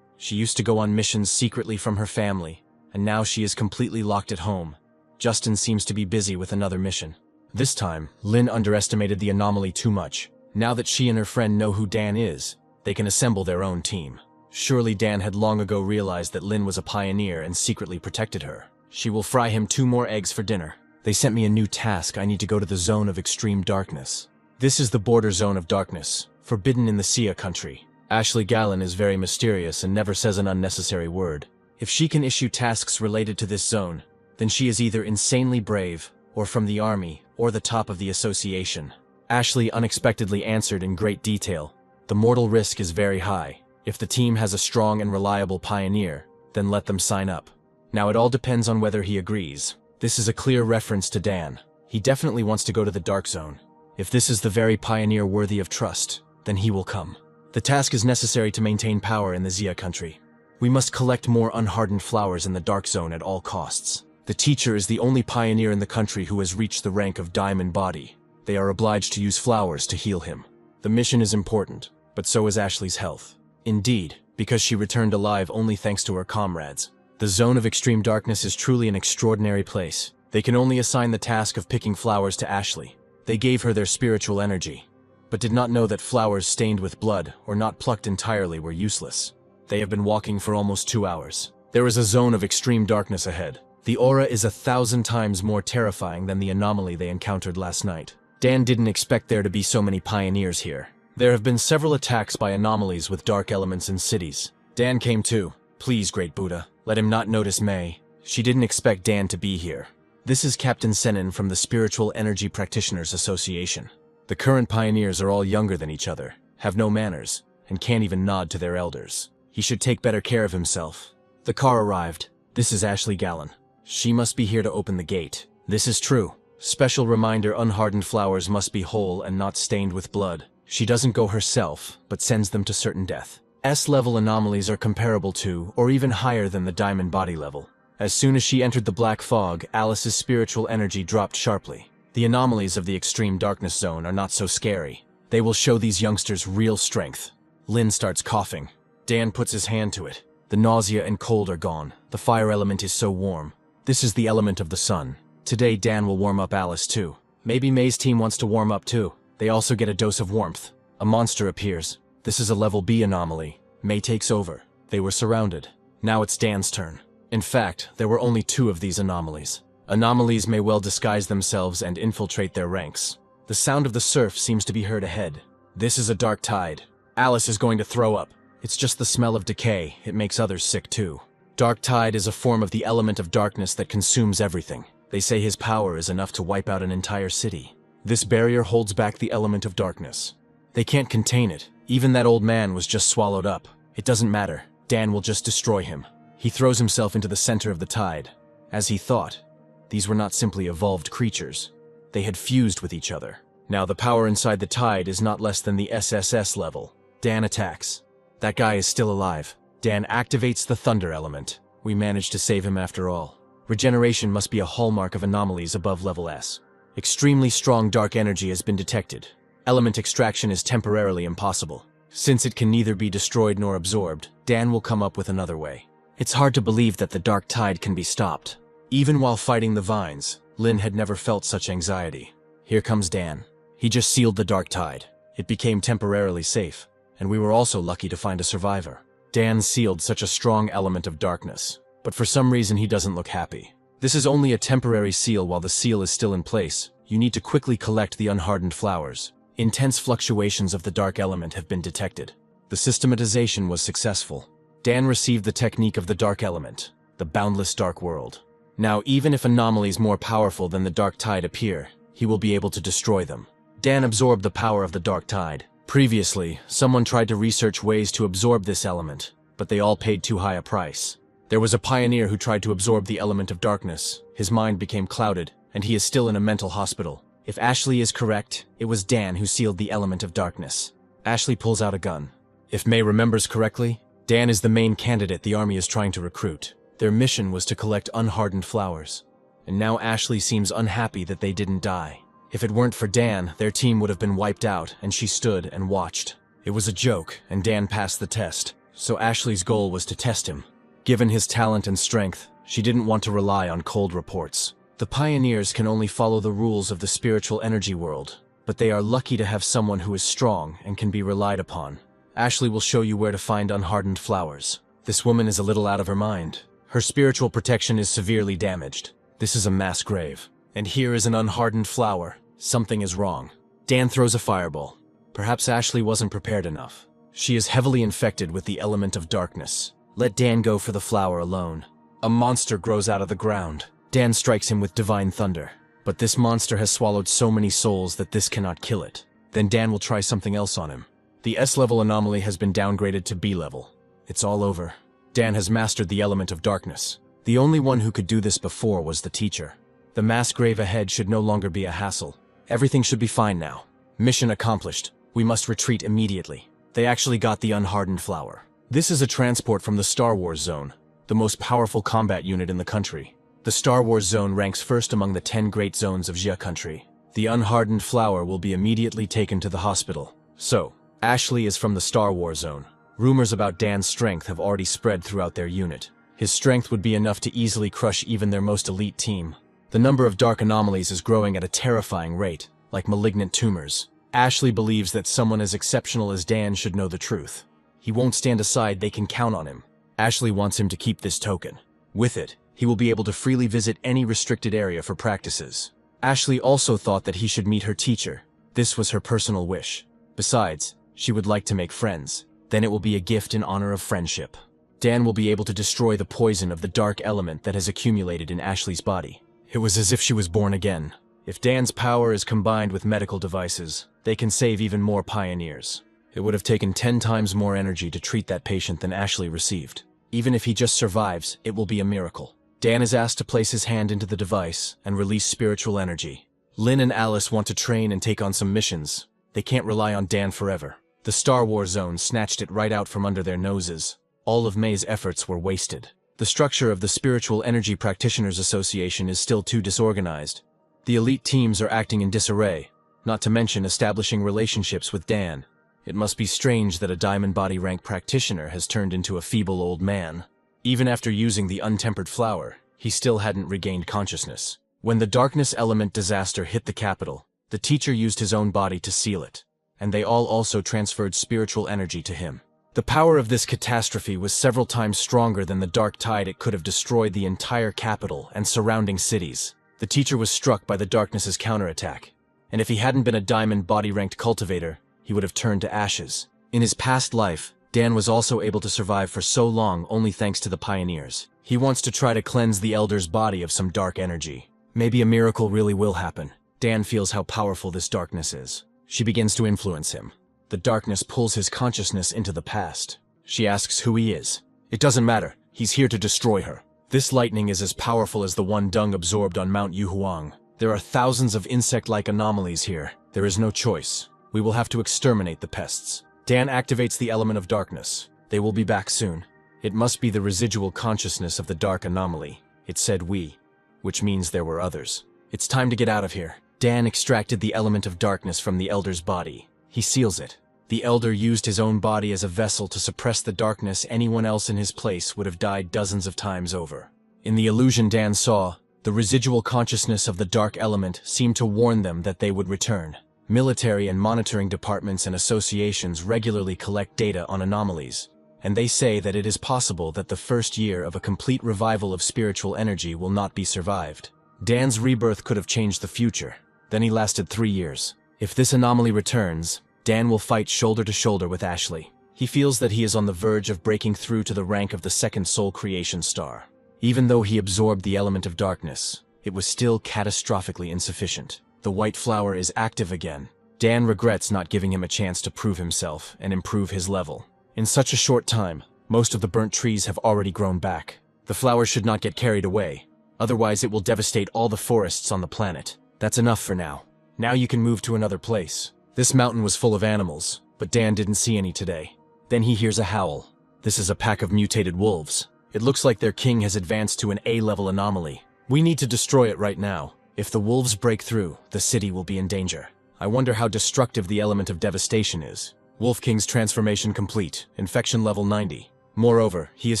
She used to go on missions secretly from her family, and now she is completely locked at home. Justin seems to be busy with another mission. This time, Lynn underestimated the anomaly too much. Now that she and her friend know who Dan is, they can assemble their own team. Surely Dan had long ago realized that Lynn was a pioneer and secretly protected her. She will fry him 2 more eggs for dinner. They sent me a new task. I need to go to the zone of extreme darkness. This is the border zone of darkness, forbidden in the Sia country. Ashley Gallen is very mysterious and never says an unnecessary word. If she can issue tasks related to this zone, then she is either insanely brave, or from the army, or the top of the association. Ashley unexpectedly answered in great detail. The mortal risk is very high. If the team has a strong and reliable pioneer, then let them sign up. Now it all depends on whether he agrees. This is a clear reference to Dan. He definitely wants to go to the dark zone. If this is the very pioneer worthy of trust, then he will come. The task is necessary to maintain power in the Zia country. We must collect more unhardened flowers in the dark zone at all costs. The teacher is the only pioneer in the country who has reached the rank of Diamond Body. They are obliged to use flowers to heal him. The mission is important, but so is Ashley's health. Indeed, because she returned alive only thanks to her comrades. The zone of extreme darkness is truly an extraordinary place. They can only assign the task of picking flowers to Ashley. They gave her their spiritual energy, but did not know that flowers stained with blood or not plucked entirely were useless. They have been walking for almost 2 hours. There is a zone of extreme darkness ahead. The aura is 1,000 times more terrifying than the anomaly they encountered last night. Dan didn't expect there to be so many pioneers here. There have been several attacks by anomalies with dark elements in cities. Dan came too. Please, Great Buddha, let him not notice May. She didn't expect Dan to be here. This is Captain Senin from the Spiritual Energy Practitioners Association. The current pioneers are all younger than each other, have no manners, and can't even nod to their elders. He should take better care of himself. The car arrived. This is Ashley Gallen. She must be here to open the gate. This is true. Special reminder: unhardened flowers must be whole and not stained with blood. She doesn't go herself, but sends them to certain death. S-level anomalies are comparable to, or even higher than the Diamond Body level. As soon as she entered the black fog, Alice's spiritual energy dropped sharply. The anomalies of the extreme darkness zone are not so scary. They will show these youngsters real strength. Lynn starts coughing. Dan puts his hand to it. The nausea and cold are gone. The fire element is so warm. This is the element of the sun. Today Dan will warm up Alice too. Maybe May's team wants to warm up too. They also get a dose of warmth. A monster appears. This is a level B anomaly. May takes over. They were surrounded. Now it's Dan's turn. In fact, there were only 2 of these anomalies. Anomalies may well disguise themselves and infiltrate their ranks. The sound of the surf seems to be heard ahead. This is a dark tide. Alice is going to throw up. It's just the smell of decay. It makes others sick too. Dark tide is a form of the element of darkness that consumes everything. They say his power is enough to wipe out an entire city. This barrier holds back the element of darkness. They can't contain it. Even that old man was just swallowed up. It doesn't matter. Dan will just destroy him. He throws himself into the center of the tide. As he thought, these were not simply evolved creatures. They had fused with each other. Now the power inside the tide is not less than the SSS level. Dan attacks. That guy is still alive. Dan activates the thunder element. We managed to save him after all. Regeneration must be a hallmark of anomalies above level S. Extremely strong dark energy has been detected. Element extraction is temporarily impossible. Since it can neither be destroyed nor absorbed, Dan will come up with another way. It's hard to believe that the dark tide can be stopped. Even while fighting the vines, Lin had never felt such anxiety. Here comes Dan. He just sealed the dark tide. It became temporarily safe, and we were also lucky to find a survivor. Dan sealed such a strong element of darkness, but for some reason he doesn't look happy. This is only a temporary seal. While the seal is still in place, you need to quickly collect the unhardened flowers. Intense fluctuations of the dark element have been detected. The systematization was successful. Dan received the technique of the dark element, the boundless dark world. Now, even if anomalies more powerful than the dark tide appear, he will be able to destroy them. Dan absorbed the power of the dark tide. Previously, someone tried to research ways to absorb this element, but they all paid too high a price. There was a pioneer who tried to absorb the element of darkness. His mind became clouded, and he is still in a mental hospital. If Ashley is correct, it was Dan who sealed the element of darkness. Ashley pulls out a gun. If May remembers correctly, Dan is the main candidate the army is trying to recruit. Their mission was to collect unhardened flowers. And now Ashley seems unhappy that they didn't die. If it weren't for Dan, their team would have been wiped out, and she stood and watched. It was a joke, and Dan passed the test. So Ashley's goal was to test him. Given his talent and strength, she didn't want to rely on cold reports. The pioneers can only follow the rules of the spiritual energy world, but they are lucky to have someone who is strong and can be relied upon. Ashley will show you where to find unhardened flowers. This woman is a little out of her mind. Her spiritual protection is severely damaged. This is a mass grave. And here is an unhardened flower. Something is wrong. Dan throws a fireball. Perhaps Ashley wasn't prepared enough. She is heavily infected with the element of darkness. Let Dan go for the flower alone. A monster grows out of the ground. Dan strikes him with divine thunder. But this monster has swallowed so many souls that this cannot kill it. Then Dan will try something else on him. The S-level anomaly has been downgraded to B-level. It's all over. Dan has mastered the element of darkness. The only one who could do this before was the teacher. The mass grave ahead should no longer be a hassle. Everything should be fine now. Mission accomplished. We must retreat immediately. They actually got the unhardened flower. This is a transport from the Star Wars Zone, the most powerful combat unit in the country. The Star Wars Zone ranks first among the 10 great zones of Jia country. The unhardened flower will be immediately taken to the hospital. So, Ashley is from the Star Wars Zone. Rumors about Dan's strength have already spread throughout their unit. His strength would be enough to easily crush even their most elite team. The number of dark anomalies is growing at a terrifying rate, like malignant tumors. Ashley believes that someone as exceptional as Dan should know the truth. He won't stand aside. They can count on him. Ashley wants him to keep this token. With it, he will be able to freely visit any restricted area for practices. Ashley also thought that he should meet her teacher. This was her personal wish. Besides, she would like to make friends. Then it will be a gift in honor of friendship. Dan will be able to destroy the poison of the dark element that has accumulated in Ashley's body. It was as if she was born again. If Dan's power is combined with medical devices, they can save even more pioneers. It would have taken 10 times more energy to treat that patient than Ashley received. Even if he just survives, it will be a miracle. Dan is asked to place his hand into the device and release spiritual energy. Lin and Alice want to train and take on some missions. They can't rely on Dan forever. The Star Wars Zone snatched it right out from under their noses. All of May's efforts were wasted. The structure of the Spiritual Energy Practitioners Association is still too disorganized. The elite teams are acting in disarray, not to mention establishing relationships with Dan. It must be strange that a diamond body rank practitioner has turned into a feeble old man. Even after using the untempered flower, he still hadn't regained consciousness. When the darkness element disaster hit the capital, the teacher used his own body to seal it, and they all also transferred spiritual energy to him. The power of this catastrophe was several times stronger than the dark tide. It could have destroyed the entire capital and surrounding cities. The teacher was struck by the darkness's counterattack, and if he hadn't been a diamond body-ranked cultivator, he would have turned to ashes. In his past life, Dan was also able to survive for so long only thanks to the pioneers. He wants to try to cleanse the elder's body of some dark energy. Maybe a miracle really will happen. Dan feels how powerful this darkness is. She begins to influence him. The darkness pulls his consciousness into the past. She asks who he is. It doesn't matter. He's here to destroy her. This lightning is as powerful as the one Dung absorbed on Mount Yuhuang. There are thousands of insect-like anomalies here. There is no choice. We will have to exterminate the pests. Dan activates the element of darkness. They will be back soon. It must be the residual consciousness of the dark anomaly. It said we, which means there were others. It's time to get out of here. Dan extracted the element of darkness from the elder's body. He seals it. The elder used his own body as a vessel to suppress the darkness. Anyone else in his place would have died dozens of times over. In the illusion Dan saw, the residual consciousness of the dark element seemed to warn them that they would return. Military and monitoring departments and associations regularly collect data on anomalies, and they say that it is possible that the first year of a complete revival of spiritual energy will not be survived. Dan's rebirth could have changed the future. Then he lasted 3 years. If this anomaly returns, Dan will fight shoulder to shoulder with Ashley. He feels that he is on the verge of breaking through to the rank of the second soul creation star. Even though he absorbed the element of darkness, it was still catastrophically insufficient. The white flower is active again. Dan regrets not giving him a chance to prove himself and improve his level. In such a short time, most of the burnt trees have already grown back. The flower should not get carried away, otherwise it will devastate all the forests on the planet. That's enough for now. Now you can move to another place. This mountain was full of animals, but Dan didn't see any today. Then he hears a howl. This is a pack of mutated wolves. It looks like their king has advanced to an A-level anomaly. We need to destroy it right now. If the wolves break through, the city will be in danger. I wonder how destructive the element of devastation is. Wolf King's transformation complete, infection level 90. Moreover, he is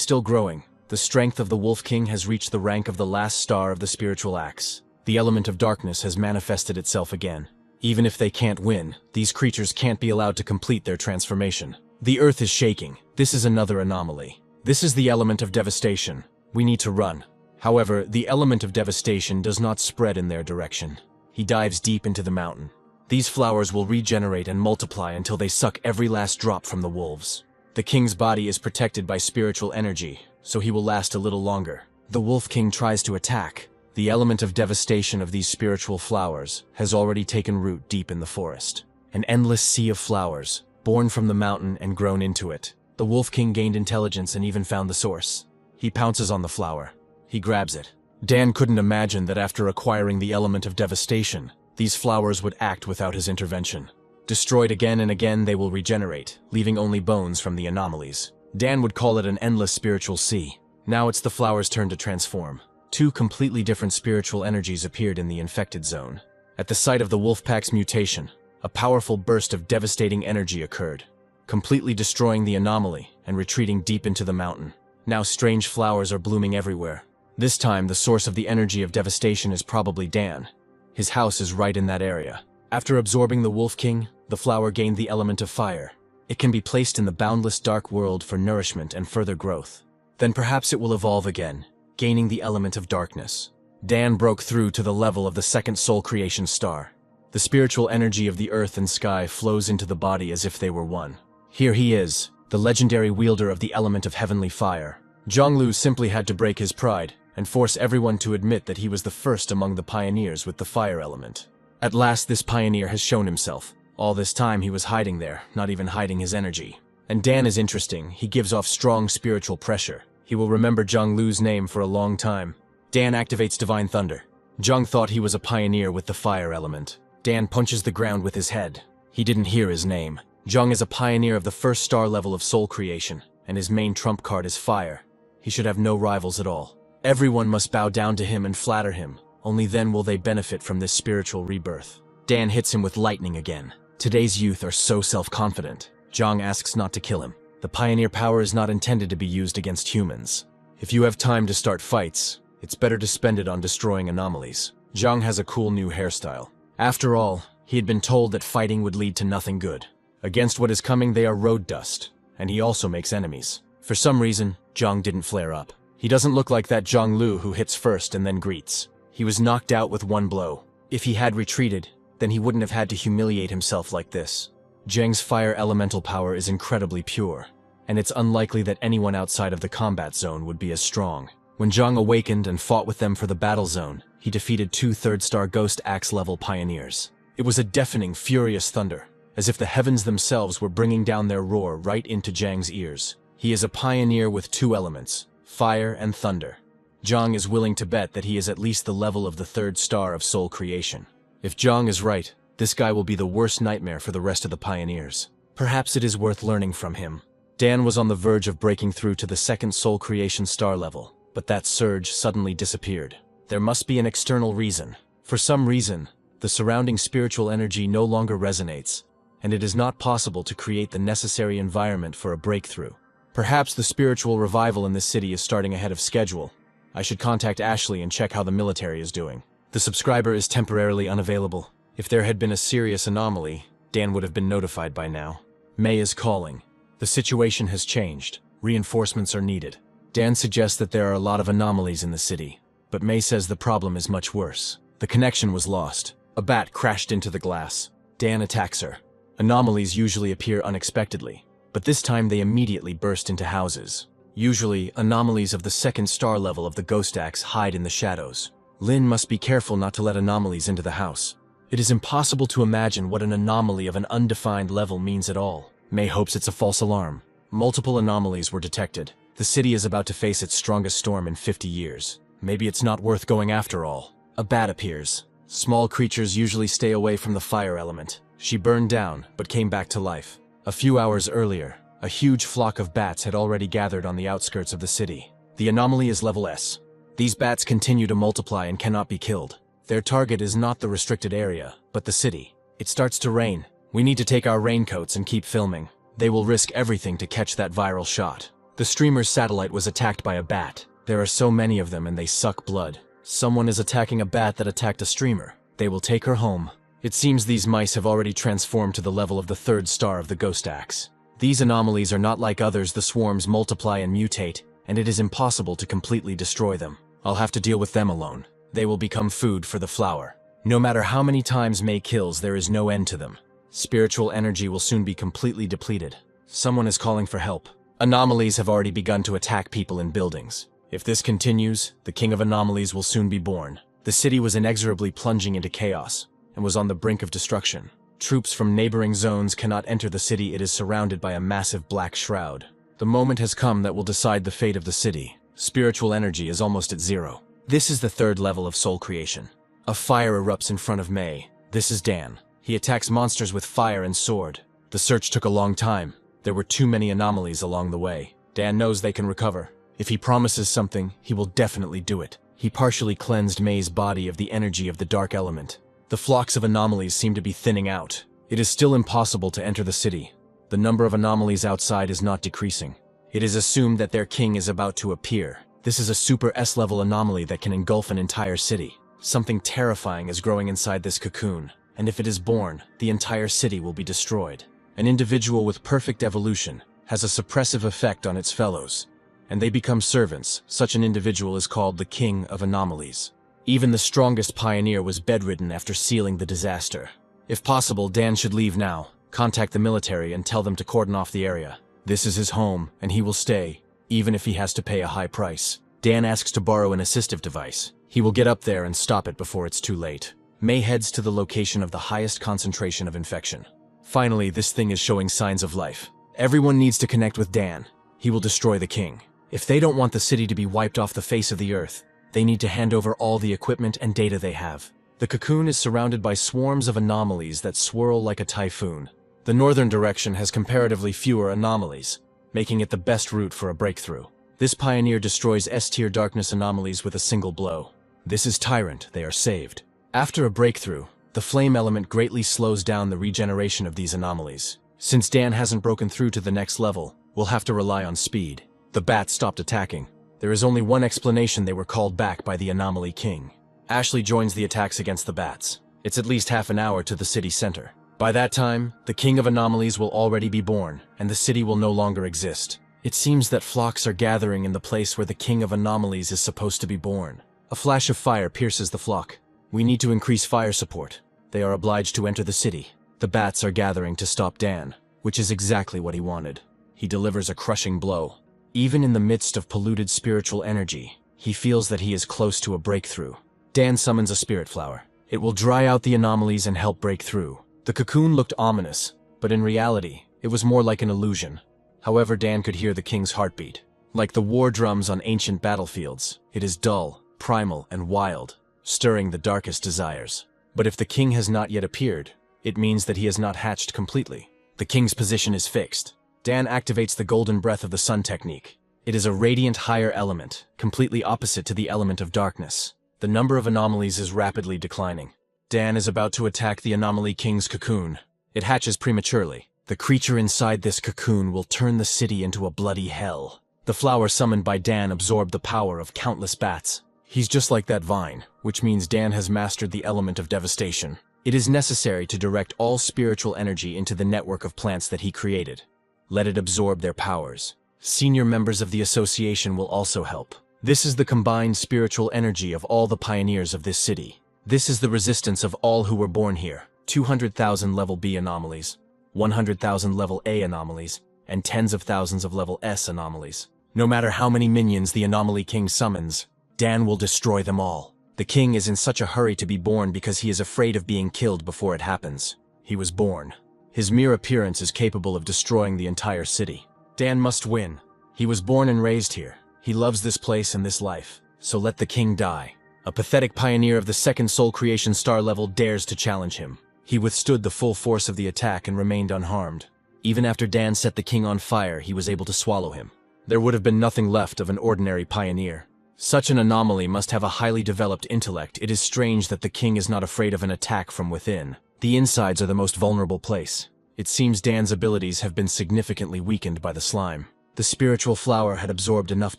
still growing. The strength of the Wolf King has reached the rank of the last star of the spiritual axe. The element of darkness has manifested itself again. Even if they can't win, these creatures can't be allowed to complete their transformation. The earth is shaking. This is another anomaly. This is the element of devastation. We need to run. However, the element of devastation does not spread in their direction. He dives deep into the mountain. These flowers will regenerate and multiply until they suck every last drop from the wolves. The king's body is protected by spiritual energy, so he will last a little longer. The Wolf King tries to attack. The element of devastation of these spiritual flowers has already taken root deep in the forest. An endless sea of flowers, born from the mountain and grown into it. The Wolf King gained intelligence and even found the source. He pounces on the flower. He grabs it. Dan couldn't imagine that after acquiring the element of devastation, these flowers would act without his intervention. Destroyed again and again, they will regenerate, leaving only bones from the anomalies. Dan would call it an endless spiritual sea. Now it's the flower's turn to transform. 2 completely different spiritual energies appeared in the infected zone. At the site of the Wolfpack's mutation, a powerful burst of devastating energy occurred, completely destroying the anomaly and retreating deep into the mountain. Now strange flowers are blooming everywhere. This time, the source of the energy of devastation is probably Dan. His house is right in that area. After absorbing the Wolf King, the flower gained the element of fire. It can be placed in the boundless dark world for nourishment and further growth. Then perhaps it will evolve again, gaining the element of darkness. Dan broke through to the level of the second soul creation star. The spiritual energy of the earth and sky flows into the body as if they were one. Here he is, the legendary wielder of the element of heavenly fire. Zhonglu simply had to break his pride and force everyone to admit that he was the first among the pioneers with the fire element. At last this pioneer has shown himself. All this time he was hiding there, not even hiding his energy. And Dan is interesting. He gives off strong spiritual pressure. He will remember Zhonglu's name for a long time. Dan activates Divine Thunder. Zhong thought he was a pioneer with the fire element. Dan punches the ground with his head. He didn't hear his name. Zhong is a pioneer of the first star level of soul creation, and his main trump card is fire. He should have no rivals at all. Everyone must bow down to him and flatter him. Only then will they benefit from this spiritual rebirth. Dan hits him with lightning again. Today's youth are so self-confident. Zhong asks not to kill him. The pioneer power is not intended to be used against humans. If you have time to start fights, it's better to spend it on destroying anomalies. Zhong has a cool new hairstyle. After all, he had been told that fighting would lead to nothing good. Against what is coming, they are road dust. and he also makes enemies. For some reason, Zhang didn't flare up. He doesn't look like that Zhang Lu who hits first and then greets. He was knocked out with one blow. If he had retreated, then he wouldn't have had to humiliate himself like this. Zhang's fire elemental power is incredibly pure, and it's unlikely that anyone outside of the combat zone would be as strong. When Zhang awakened and fought with them for the battle zone, he defeated 2 third-star Ghost Axe-level pioneers. It was a deafening, furious thunder, as if the heavens themselves were bringing down their roar right into Zhang's ears. He is a pioneer with 2 elements, fire and thunder. Zhang is willing to bet that he is at least the level of the 3rd star of soul creation. If Zhang is right, this guy will be the worst nightmare for the rest of the pioneers. Perhaps it is worth learning from him. Dan was on the verge of breaking through to the 2nd soul creation star level, but that surge suddenly disappeared. There must be an external reason. For some reason, the surrounding spiritual energy no longer resonates, and it is not possible to create the necessary environment for a breakthrough. Perhaps the spiritual revival in this city is starting ahead of schedule. I should contact Ashley and check how the military is doing. The subscriber is temporarily unavailable. If there had been a serious anomaly, Dan would have been notified by now. May is calling. The situation has changed. Reinforcements are needed. Dan suggests that there are a lot of anomalies in the city, but May says the problem is much worse. The connection was lost. A bat crashed into the glass. Dan attacks her. Anomalies usually appear unexpectedly, but this time they immediately burst into houses. Usually, anomalies of the 2nd star level of the Ghost Axe hide in the shadows. Lin must be careful not to let anomalies into the house. It is impossible to imagine what an anomaly of an undefined level means at all. May hopes it's a false alarm. Multiple anomalies were detected. The city is about to face its strongest storm in 50 years. Maybe it's not worth going after all. A bat appears. Small creatures usually stay away from the fire element. She burned down, but came back to life. A few hours earlier, a huge flock of bats had already gathered on the outskirts of the city. The anomaly is level S. These bats continue to multiply and cannot be killed. Their target is not the restricted area, but the city. It starts to rain. We need to take our raincoats and keep filming. They will risk everything to catch that viral shot. The streamer's satellite was attacked by a bat. There are so many of them and they suck blood. Someone is attacking a bat that attacked a streamer. They will take her home. It seems these mice have already transformed to the level of the 3rd star of the Ghost Axe. These anomalies are not like others. The swarms multiply and mutate, and it is impossible to completely destroy them. I'll have to deal with them alone. They will become food for the flower. No matter how many times May kills, there is no end to them. Spiritual energy will soon be completely depleted. Someone is calling for help. Anomalies have already begun to attack people in buildings. If this continues, the king of anomalies will soon be born. The city was inexorably plunging into chaos and was on the brink of destruction. Troops from neighboring zones cannot enter the city. It is surrounded by a massive black shroud. The moment has come that will decide the fate of the city. Spiritual energy is almost at 0. This is the 3rd level of soul creation. A fire erupts in front of May. This is Dan. He attacks monsters with fire and sword. The search took a long time. There were too many anomalies along the way. Dan knows they can recover. If he promises something, he will definitely do it. He partially cleansed May's body of the energy of the dark element. The flocks of anomalies seem to be thinning out. It is still impossible to enter the city. The number of anomalies outside is not decreasing. It is assumed that their king is about to appear. This is a super S-level anomaly that can engulf an entire city. Something terrifying is growing inside this cocoon, and if it is born, the entire city will be destroyed. An individual with perfect evolution has a suppressive effect on its fellows, and they become servants. Such an individual is called the King of Anomalies. Even the strongest pioneer was bedridden after sealing the disaster. If possible, Dan should leave now, contact the military and tell them to cordon off the area. This is his home, and he will stay, even if he has to pay a high price. Dan asks to borrow an assistive device. He will get up there and stop it before it's too late. May heads to the location of the highest concentration of infection. Finally, this thing is showing signs of life. Everyone needs to connect with Dan. He will destroy the king. If they don't want the city to be wiped off the face of the earth, they need to hand over all the equipment and data they have. The cocoon is surrounded by swarms of anomalies that swirl like a typhoon. The northern direction has comparatively fewer anomalies, making it the best route for a breakthrough. This pioneer destroys S-tier darkness anomalies with a single blow. This is Tyrant. They are saved. After a breakthrough, the flame element greatly slows down the regeneration of these anomalies. Since Dan hasn't broken through to the next level, we'll have to rely on speed. The bats stopped attacking. There is only one explanation: they were called back by the Anomaly King. Ashley joins the attacks against the bats. It's at least half an hour to the city center. By that time, the King of Anomalies will already be born, and the city will no longer exist. It seems that flocks are gathering in the place where the King of Anomalies is supposed to be born. A flash of fire pierces the flock. We need to increase fire support. They are obliged to enter the city. The bats are gathering to stop Dan, which is exactly what he wanted. He delivers a crushing blow. Even in the midst of polluted spiritual energy, he feels that he is close to a breakthrough. Dan summons a spirit flower. It will dry out the anomalies and help break through. The cocoon looked ominous, but in reality, it was more like an illusion. However, Dan could hear the king's heartbeat. Like the war drums on ancient battlefields, it is dull, primal, and wild, stirring the darkest desires. But if the king has not yet appeared, it means that he has not hatched completely. The king's position is fixed. Dan activates the golden breath of the sun technique. It is a radiant higher element, completely opposite to the element of darkness. The number of anomalies is rapidly declining. Dan is about to attack the anomaly king's cocoon. It hatches prematurely. The creature inside this cocoon will turn the city into a bloody hell. The flower summoned by Dan absorbed the power of countless bats. He's just like that vine, which means Dan has mastered the element of devastation. It is necessary to direct all spiritual energy into the network of plants that he created. Let it absorb their powers. Senior members of the association will also help. This is the combined spiritual energy of all the pioneers of this city. This is the resistance of all who were born here. 200,000 level B anomalies, 100,000 level A anomalies, and tens of thousands of level S anomalies. No matter how many minions the anomaly king summons, Dan will destroy them all. The king is in such a hurry to be born because he is afraid of being killed before it happens. He was born. His mere appearance is capable of destroying the entire city. Dan must win. He was born and raised here. He loves this place and this life. So let the king die. A pathetic pioneer of the second soul creation star level dares to challenge him. He withstood the full force of the attack and remained unharmed. Even after Dan set the king on fire, he was able to swallow him. There would have been nothing left of an ordinary pioneer. Such an anomaly must have a highly developed intellect. It is strange that the king is not afraid of an attack from within. The insides are the most vulnerable place. It seems Dan's abilities have been significantly weakened by the slime. The spiritual flower had absorbed enough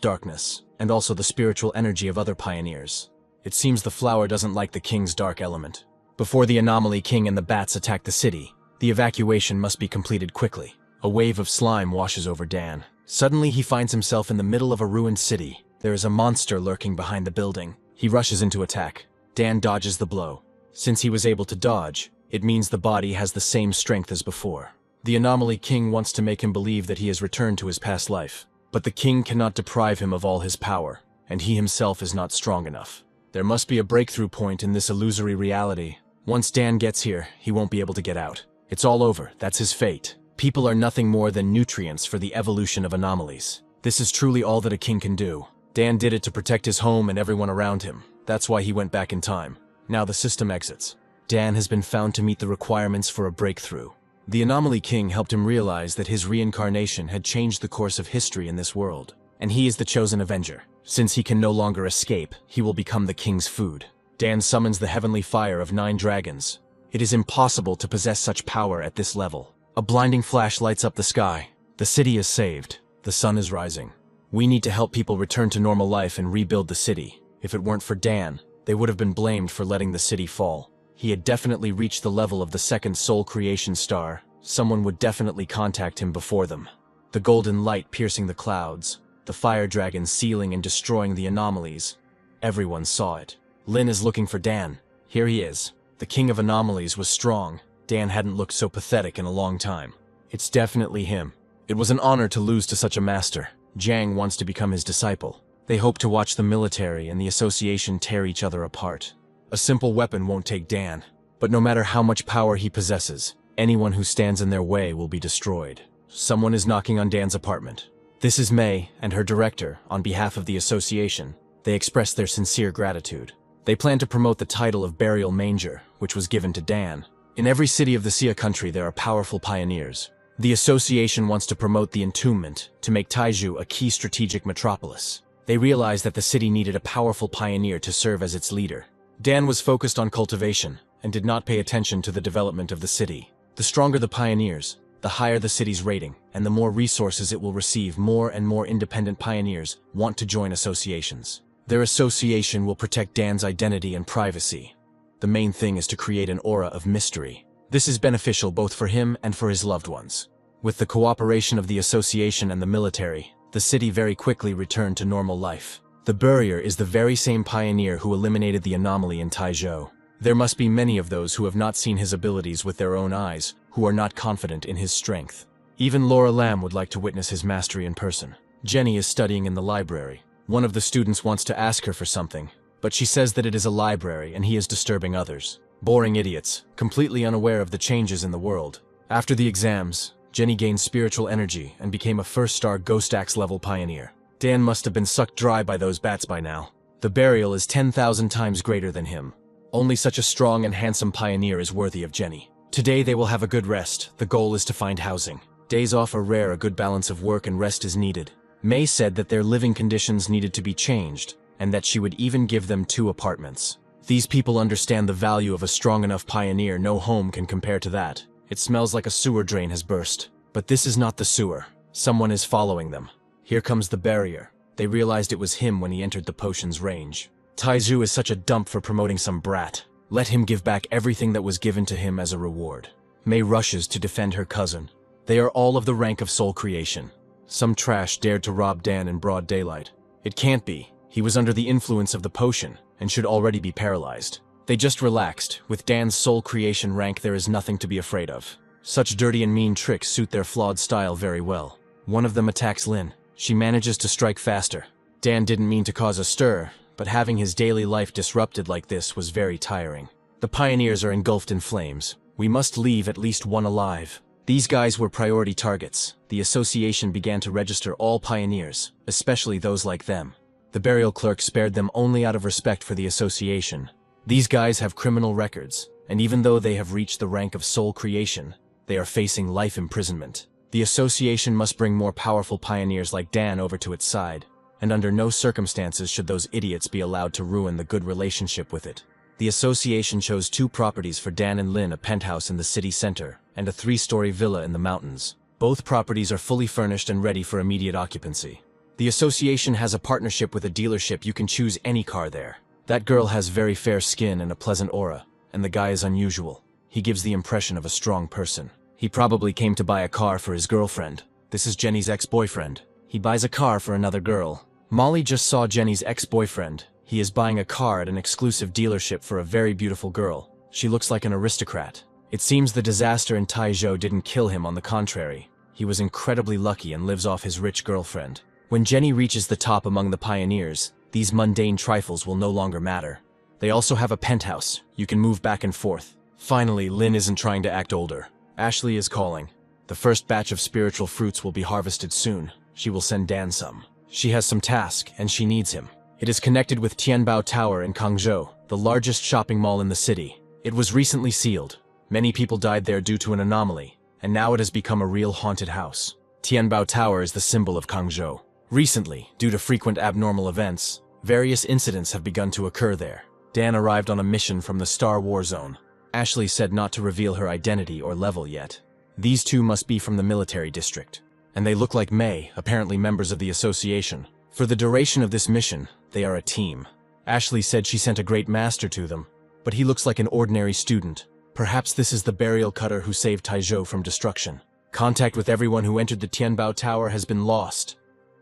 darkness, and also the spiritual energy of other pioneers. It seems the flower doesn't like the king's dark element. Before the anomaly king and the bats attack the city, the evacuation must be completed quickly. A wave of slime washes over Dan. Suddenly he finds himself in the middle of a ruined city. There is a monster lurking behind the building. He rushes into attack. Dan dodges the blow. Since he was able to dodge, it means the body has the same strength as before. The anomaly king wants to make him believe that he has returned to his past life. But the king cannot deprive him of all his power, and he himself is not strong enough. There must be a breakthrough point in this illusory reality. Once Dan gets here, he won't be able to get out. It's all over. That's his fate. People are nothing more than nutrients for the evolution of anomalies. This is truly all that a king can do. Dan did it to protect his home and everyone around him. That's why he went back in time. Now the system exits. Dan has been found to meet the requirements for a breakthrough. The anomaly king helped him realize that his reincarnation had changed the course of history in this world. And he is the chosen avenger. Since he can no longer escape, he will become the king's food. Dan summons the heavenly fire of 9 dragons. It is impossible to possess such power at this level. A blinding flash lights up the sky. The city is saved. The sun is rising. We need to help people return to normal life and rebuild the city. If it weren't for Dan, they would have been blamed for letting the city fall. He had definitely reached the level of the second soul creation star. Someone would definitely contact him before them. The golden light piercing the clouds. The fire dragon sealing and destroying the anomalies. Everyone saw it. Lin is looking for Dan. Here he is. The king of anomalies was strong. Dan hadn't looked so pathetic in a long time. It's definitely him. It was an honor to lose to such a master. Jiang wants to become his disciple. They hope to watch the military and the association tear each other apart. A simple weapon won't take Dan. But no matter how much power he possesses, anyone who stands in their way will be destroyed. Someone is knocking on Dan's apartment. This is May and her director, on behalf of the association. They express their sincere gratitude. They plan to promote the title of Burial Manger, which was given to Dan. In every city of the Sia country there are powerful pioneers. The association wants to promote the entombment to make Taiju a key strategic metropolis. They realized that the city needed a powerful pioneer to serve as its leader. Dan was focused on cultivation and did not pay attention to the development of the city. The stronger the pioneers, the higher the city's rating, and the more resources it will receive. More and more independent pioneers want to join associations. Their association will protect Dan's identity and privacy. The main thing is to create an aura of mystery. This is beneficial both for him and for his loved ones. With the cooperation of the association and the military, the city very quickly returned to normal life. The Barrier is the very same pioneer who eliminated the anomaly in Taizhou. There must be many of those who have not seen his abilities with their own eyes, who are not confident in his strength. Even Laura Lam would like to witness his mastery in person. Jenny is studying in the library. One of the students wants to ask her for something, but she says that it is a library and he is disturbing others. Boring idiots, completely unaware of the changes in the world. After the exams, Jenny gained spiritual energy and became a first-star Ghost Axe level pioneer. Dan must have been sucked dry by those bats by now. The burial is 10,000 times greater than him. Only such a strong and handsome pioneer is worthy of Jenny. Today they will have a good rest. The goal is to find housing. Days off are rare, a good balance of work and rest is needed. May said that their living conditions needed to be changed, and that she would even give them 2 apartments. These people understand the value of a strong enough pioneer. No home can compare to that. It smells like a sewer drain has burst. But this is not the sewer. Someone is following them. Here comes the Barrier. They realized it was him when he entered the potion's range. Taizhou is such a dump for promoting some brat. Let him give back everything that was given to him as a reward. May rushes to defend her cousin. They are all of the rank of soul creation. Some trash dared to rob Dan in broad daylight. It can't be. He was under the influence of the potion and should already be paralyzed. They just relaxed. With Dan's soul creation rank, there is nothing to be afraid of. Such dirty and mean tricks suit their flawed style very well. One of them attacks Lin. She manages to strike faster. Dan didn't mean to cause a stir, but having his daily life disrupted like this was very tiring. The pioneers are engulfed in flames. We must leave at least one alive. These guys were priority targets. The association began to register all pioneers, especially those like them. The burial clerk spared them only out of respect for the association. These guys have criminal records, and even though they have reached the rank of soul creation, they are facing life imprisonment. The association must bring more powerful pioneers like Dan over to its side, and under no circumstances should those idiots be allowed to ruin the good relationship with it. The association chose 2 properties for Dan and Lin, a penthouse in the city center, and a 3-story villa in the mountains. Both properties are fully furnished and ready for immediate occupancy. The association has a partnership with a dealership. You can choose any car there. That girl has very fair skin and a pleasant aura, and the guy is unusual. He gives the impression of a strong person. He probably came to buy a car for his girlfriend. This is Jenny's ex-boyfriend. He buys a car for another girl. Molly just saw Jenny's ex-boyfriend. He is buying a car at an exclusive dealership for a very beautiful girl. She looks like an aristocrat. It seems the disaster in Taizhou didn't kill him. On the contrary, he was incredibly lucky and lives off his rich girlfriend. When Jenny reaches the top among the pioneers, these mundane trifles will no longer matter. They also have a penthouse. You can move back and forth. Finally, Lin isn't trying to act older. Ashley is calling. The first batch of spiritual fruits will be harvested soon. She will send Dan some. She has some task, and she needs him. It is connected with Tianbao Tower in Kangzhou, the largest shopping mall in the city. It was recently sealed. Many people died there due to an anomaly, and now it has become a real haunted house. Tianbao Tower is the symbol of Kangzhou. Recently, due to frequent abnormal events, various incidents have begun to occur there. Dan arrived on a mission from the Star War Zone. Ashley said not to reveal her identity or level yet. These 2 must be from the military district. And they look like May, apparently members of the association. For the duration of this mission, they are a team. Ashley said she sent a great master to them, but he looks like an ordinary student. Perhaps this is the burial cutter who saved Taizhou from destruction. Contact with everyone who entered the Tianbao Tower has been lost.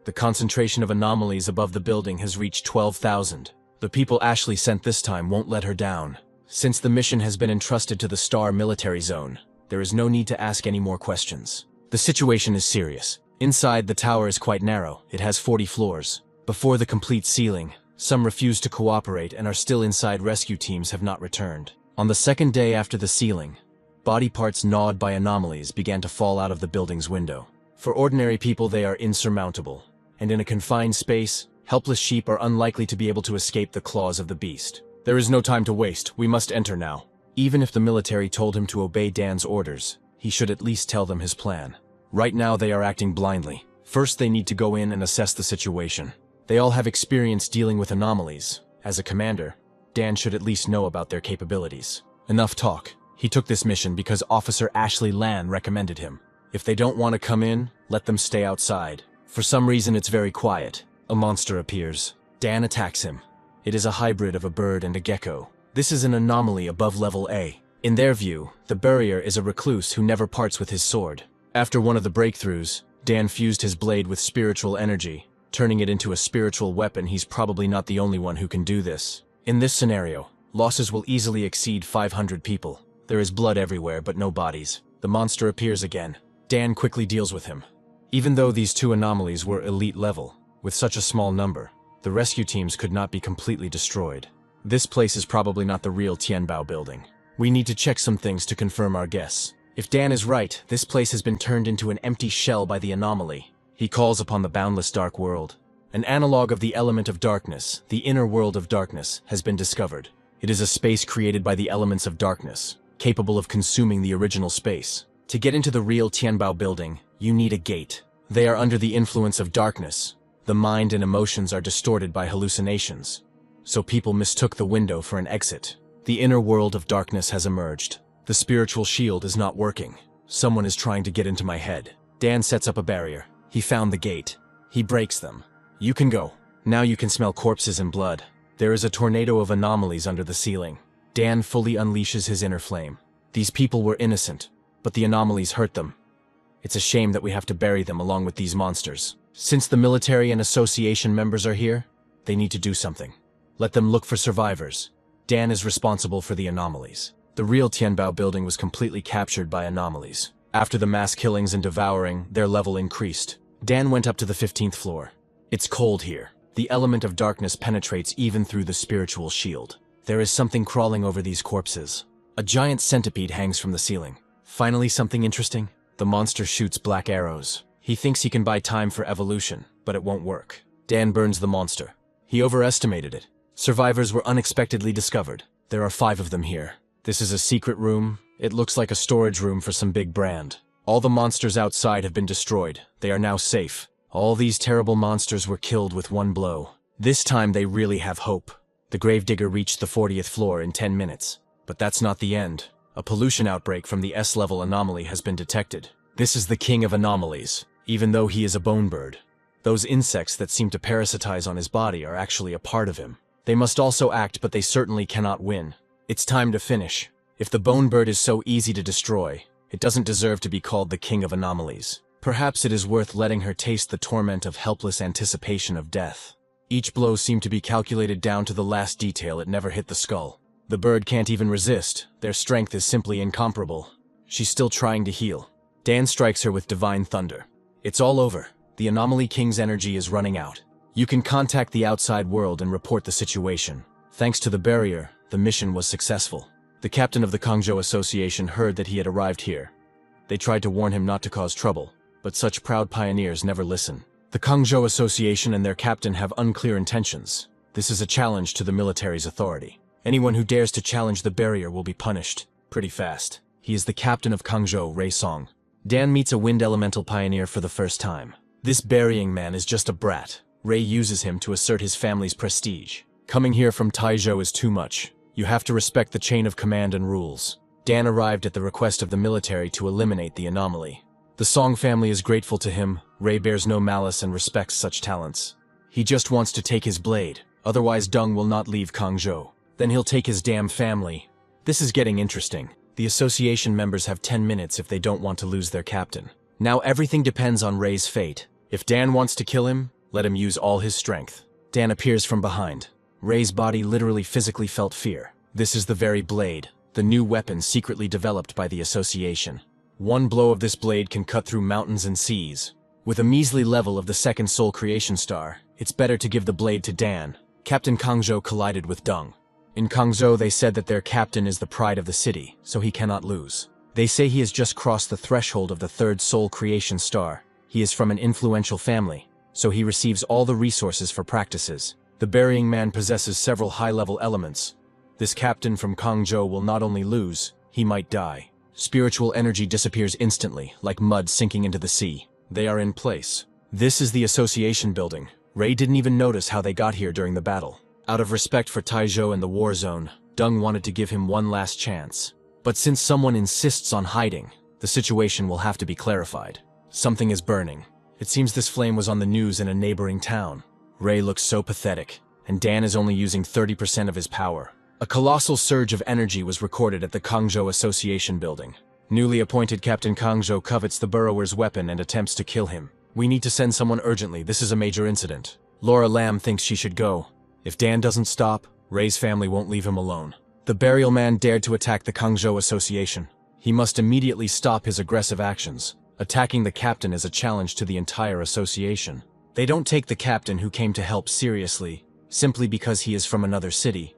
The concentration of anomalies above the building has reached 12,000. The people Ashley sent this time won't let her down. Since the mission has been entrusted to the Star Military Zone, there is no need to ask any more questions. The situation is serious. Inside, the tower is quite narrow. It has 40 floors. Before the complete sealing, some refuse to cooperate and are still inside. Rescue teams have not returned. On the 2nd day after the sealing, body parts gnawed by anomalies began to fall out of the building's window. For ordinary people, they are insurmountable. And in a confined space, helpless sheep are unlikely to be able to escape the claws of the beast. There is no time to waste. We must enter now. Even if the military told him to obey Dan's orders, he should at least tell them his plan. Right now they are acting blindly. First they need to go in and assess the situation. They all have experience dealing with anomalies. As a commander, Dan should at least know about their capabilities. Enough talk. He took this mission because Officer Ashley Lan recommended him. If they don't want to come in, let them stay outside. For some reason it's very quiet. A monster appears. Dan attacks him. It is a hybrid of a bird and a gecko. This is an anomaly above level A. In their view, the barrier is a recluse who never parts with his sword. After one of the breakthroughs, Dan fused his blade with spiritual energy, turning it into a spiritual weapon. He's probably not the only one who can do this. In this scenario, losses will easily exceed 500 people. There is blood everywhere, but no bodies. The monster appears again. Dan quickly deals with him. Even though these two anomalies were elite level, with such a small number, the rescue teams could not be completely destroyed. This place is probably not the real Tianbao building. We need to check some things to confirm our guess. If Dan is right, this place has been turned into an empty shell by the anomaly. He calls upon the boundless dark world. An analog of the element of darkness, the inner world of darkness, has been discovered. It is a space created by the elements of darkness, capable of consuming the original space. To get into the real Tianbao building, you need a gate. They are under the influence of darkness. The mind and emotions are distorted by hallucinations. So people mistook the window for an exit. The inner world of darkness has emerged. The spiritual shield is not working. Someone is trying to get into my head. Dan sets up a barrier. He found the gate. He breaks them. You can go. Now you can smell corpses and blood. There is a tornado of anomalies under the ceiling. Dan fully unleashes his inner flame. These people were innocent, but the anomalies hurt them. It's a shame that we have to bury them along with these monsters. Since the military and association members are here, they need to do something. Let them look for survivors. Dan is responsible for the anomalies. The real Tianbao building was completely captured by anomalies. After the mass killings and devouring, their level increased. Dan went up to the 15th floor. It's cold here. The element of darkness penetrates even through the spiritual shield. There is something crawling over these corpses. A giant centipede hangs from the ceiling. Finally, something interesting. The monster shoots black arrows. He thinks he can buy time for evolution, but it won't work. Dan burns the monster. He overestimated it. Survivors were unexpectedly discovered. There are 5 of them here. This is a secret room. It looks like a storage room for some big brand. All the monsters outside have been destroyed. They are now safe. All these terrible monsters were killed with one blow. This time they really have hope. The gravedigger reached the 40th floor in 10 minutes. But that's not the end. A pollution outbreak from the S-level anomaly has been detected. This is the king of anomalies, even though he is a bone bird. Those insects that seem to parasitize on his body are actually a part of him. They must also act, but they certainly cannot win. It's time to finish. If the bone bird is so easy to destroy, it doesn't deserve to be called the king of anomalies. Perhaps it is worth letting her taste the torment of helpless anticipation of death. Each blow seemed to be calculated down to the last detail. It never hit the skull. The bird can't even resist. Their strength is simply incomparable. She's still trying to heal. Dan strikes her with divine thunder. It's all over. The anomaly king's energy is running out. You can contact the outside world and report the situation. Thanks to the barrier, the mission was successful. The captain of the Kangzhou Association heard that he had arrived here. They tried to warn him not to cause trouble, but such proud pioneers never listen. The Kangzhou Association and their captain have unclear intentions. This is a challenge to the military's authority. Anyone who dares to challenge the barrier will be punished pretty fast. He is the captain of Kangzhou, Ray Song. Dan meets a wind elemental pioneer for the first time. This burying man is just a brat. Ray uses him to assert his family's prestige. Coming here from Taizhou is too much. You have to respect the chain of command and rules. Dan arrived at the request of the military to eliminate the anomaly. The Song family is grateful to him. Ray bears no malice and respects such talents. He just wants to take his blade, otherwise Deng will not leave Kangzhou. Then he'll take his damn family. This is getting interesting. The association members have 10 minutes if they don't want to lose their captain. Now everything depends on Ray's fate. If Dan wants to kill him, let him use all his strength. Dan appears from behind. Ray's body literally physically felt fear. This is the very blade, the new weapon secretly developed by the association. One blow of this blade can cut through mountains and seas. With a measly level of the second soul creation star, it's better to give the blade to Dan. Captain Kangzhou collided with Deng. In Kangzhou, they said that their captain is the pride of the city, so he cannot lose. They say he has just crossed the threshold of the third soul creation star. He is from an influential family, so he receives all the resources for practices. The burying man possesses several high-level elements. This captain from Kangzhou will not only lose, he might die. Spiritual energy disappears instantly, like mud sinking into the sea. They are in place. This is the association building. Ray didn't even notice how they got here during the battle. Out of respect for Taizhou and the war zone, Deng wanted to give him one last chance. But since someone insists on hiding, the situation will have to be clarified. Something is burning. It seems this flame was on the news in a neighboring town. Ray looks so pathetic, and Dan is only using 30% of his power. A colossal surge of energy was recorded at the Kangzhou Association building. Newly appointed Captain Kangzhou covets the burrower's weapon and attempts to kill him. We need to send someone urgently. This is a major incident. Laura Lamb thinks she should go. If Dan doesn't stop, Ray's family won't leave him alone. The burial man dared to attack the Kangzhou Association. He must immediately stop his aggressive actions. Attacking the captain is a challenge to the entire association. They don't take the captain who came to help seriously, simply because he is from another city.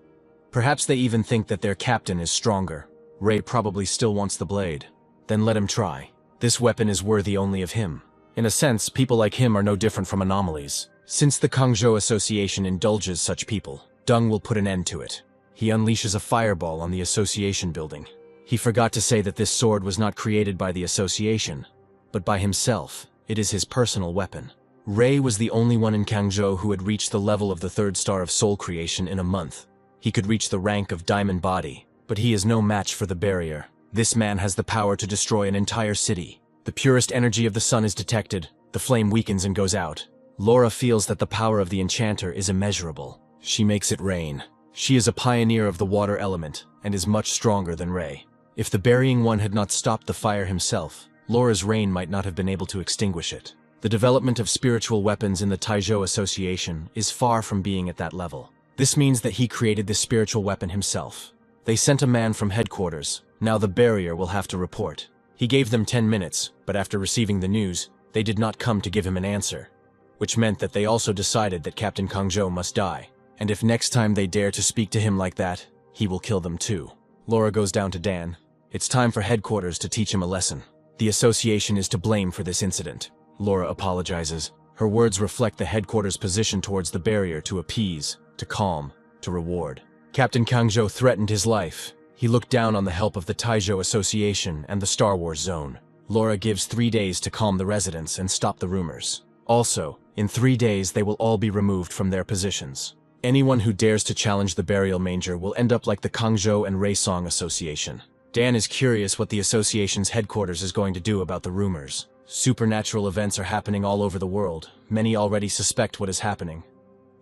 Perhaps they even think that their captain is stronger. Ray probably still wants the blade. Then let him try. This weapon is worthy only of him. In a sense, people like him are no different from anomalies. Since the Kangzhou Association indulges such people, Deng will put an end to it. He unleashes a fireball on the association building. He forgot to say that this sword was not created by the association, but by himself. It is his personal weapon. Ray was the only one in Kangzhou who had reached the level of the 3rd star of soul creation in a month. He could reach the rank of Diamond Body, but he is no match for the barrier. This man has the power to destroy an entire city. The purest energy of the sun is detected. The flame weakens and goes out. Laura feels that the power of the enchanter is immeasurable. She makes it rain. She is a pioneer of the water element and is much stronger than Ray. If the burying one had not stopped the fire himself, Laura's rain might not have been able to extinguish it. The development of spiritual weapons in the Taizhou Association is far from being at that level. This means that he created this spiritual weapon himself. They sent a man from headquarters. Now the barrier will have to report. He gave them 10 minutes, but after receiving the news, they did not come to give him an answer, which meant that they also decided that Captain Kangzhou must die. And if next time they dare to speak to him like that, he will kill them too. Laura goes down to Dan. It's time for headquarters to teach him a lesson. The association is to blame for this incident. Laura apologizes. Her words reflect the headquarters' position towards the barrier: to appease, to calm, to reward. Captain Kangzhou threatened his life. He looked down on the help of the Taizhou Association and the Star Wars Zone. Laura gives 3 days to calm the residents and stop the rumors. Also, in 3 days they will all be removed from their positions. Anyone who dares to challenge the burial manger will end up like the Kangzhou and Raisong Association. Dan is curious what the association's headquarters is going to do about the rumors. Supernatural events are happening all over the world. Many already suspect what is happening.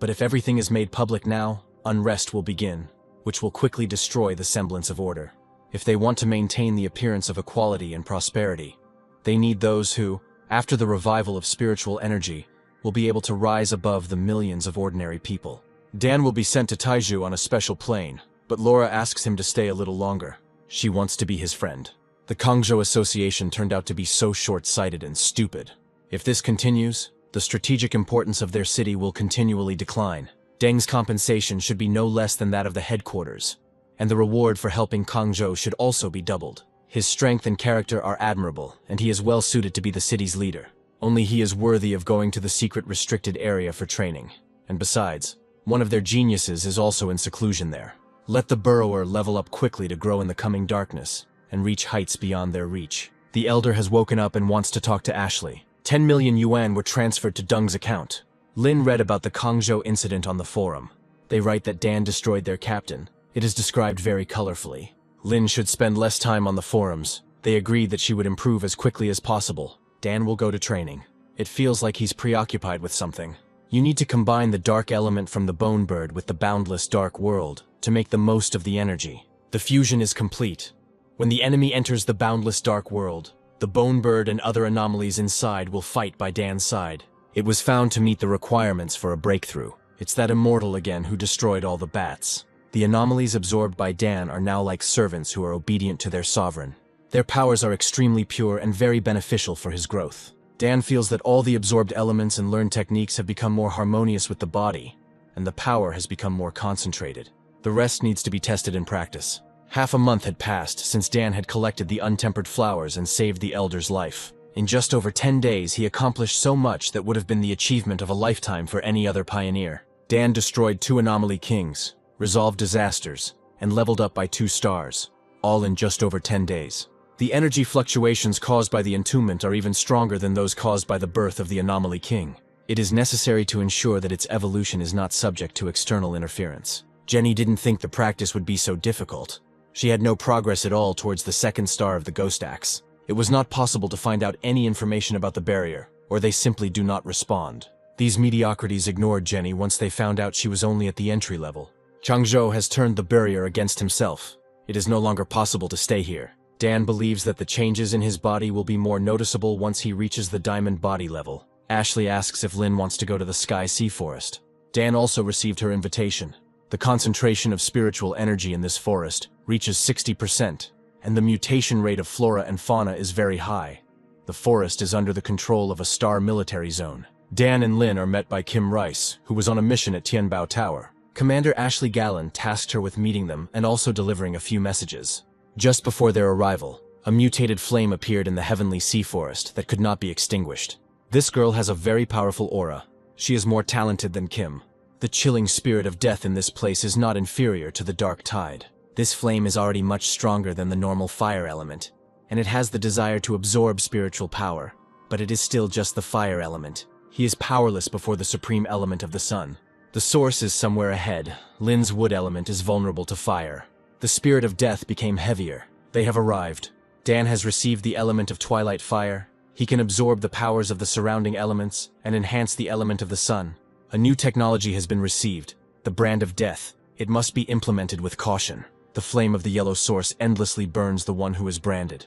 But if everything is made public now, unrest will begin, which will quickly destroy the semblance of order. If they want to maintain the appearance of equality and prosperity, they need those who, after the revival of spiritual energy, will be able to rise above the millions of ordinary people. Dan will be sent to Taizhou on a special plane, but Laura asks him to stay a little longer. She wants to be his friend. The Kangzhou Association turned out to be so short-sighted and stupid. If this continues, the strategic importance of their city will continually decline. Deng's compensation should be no less than that of the headquarters, and the reward for helping Kangzhou should also be doubled. His strength and character are admirable, and he is well suited to be the city's leader. Only he is worthy of going to the secret restricted area for training. And besides, one of their geniuses is also in seclusion there. Let the burrower level up quickly to grow in the coming darkness and reach heights beyond their reach. The elder has woken up and wants to talk to Ashley. 10 million yuan were transferred to Deng's account. Lin read about the Kangzhou incident on the forum. They write that Dan destroyed their captain. It is described very colorfully. Lin should spend less time on the forums. They agreed that she would improve as quickly as possible. Dan will go to training. It feels like he's preoccupied with something. You need to combine the dark element from the bone bird with the boundless dark world to make the most of the energy. The fusion is complete. When the enemy enters the boundless dark world, the bone bird and other anomalies inside will fight by Dan's side. It was found to meet the requirements for a breakthrough. It's that immortal again who destroyed all the bats. The anomalies absorbed by Dan are now like servants who are obedient to their sovereign. Their powers are extremely pure and very beneficial for his growth. Dan feels that all the absorbed elements and learned techniques have become more harmonious with the body, and the power has become more concentrated. The rest needs to be tested in practice. Half a month had passed since Dan had collected the untempered flowers and saved the elder's life. In just over 10 days, he accomplished so much that would have been the achievement of a lifetime for any other pioneer. Dan destroyed 2 anomaly kings, resolved disasters, and leveled up by 2 stars, all in just over 10 days. The energy fluctuations caused by the entombment are even stronger than those caused by the birth of the anomaly king. It is necessary to ensure that its evolution is not subject to external interference. Jenny didn't think the practice would be so difficult. She had no progress at all towards the 2nd star of the Ghost Axe. It was not possible to find out any information about the barrier, or they simply do not respond. These mediocrities ignored Jenny once they found out she was only at the entry level. Changzhou has turned the barrier against himself. It is no longer possible to stay here. Dan believes that the changes in his body will be more noticeable once he reaches the diamond body level. Ashley asks if Lin wants to go to the Sky Sea Forest. Dan also received her invitation. The concentration of spiritual energy in this forest reaches 60%, and the mutation rate of flora and fauna is very high. The forest is under the control of a star military zone. Dan and Lin are met by Kim Rice, who was on a mission at Tianbao Tower. Commander Ashley Gallen tasked her with meeting them and also delivering a few messages. Just before their arrival, a mutated flame appeared in the heavenly sea forest that could not be extinguished. This girl has a very powerful aura. She is more talented than Kim. The chilling spirit of death in this place is not inferior to the dark tide. This flame is already much stronger than the normal fire element, and it has the desire to absorb spiritual power, but it is still just the fire element. He is powerless before the supreme element of the sun. The source is somewhere ahead. Lin's wood element is vulnerable to fire. The spirit of death became heavier. They have arrived. Dan has received the element of twilight fire. He can absorb the powers of the surrounding elements and enhance the element of the sun. A new technology has been received, the brand of death. It must be implemented with caution. The flame of the yellow source endlessly burns the one who is branded.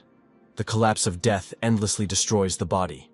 The collapse of death endlessly destroys the body.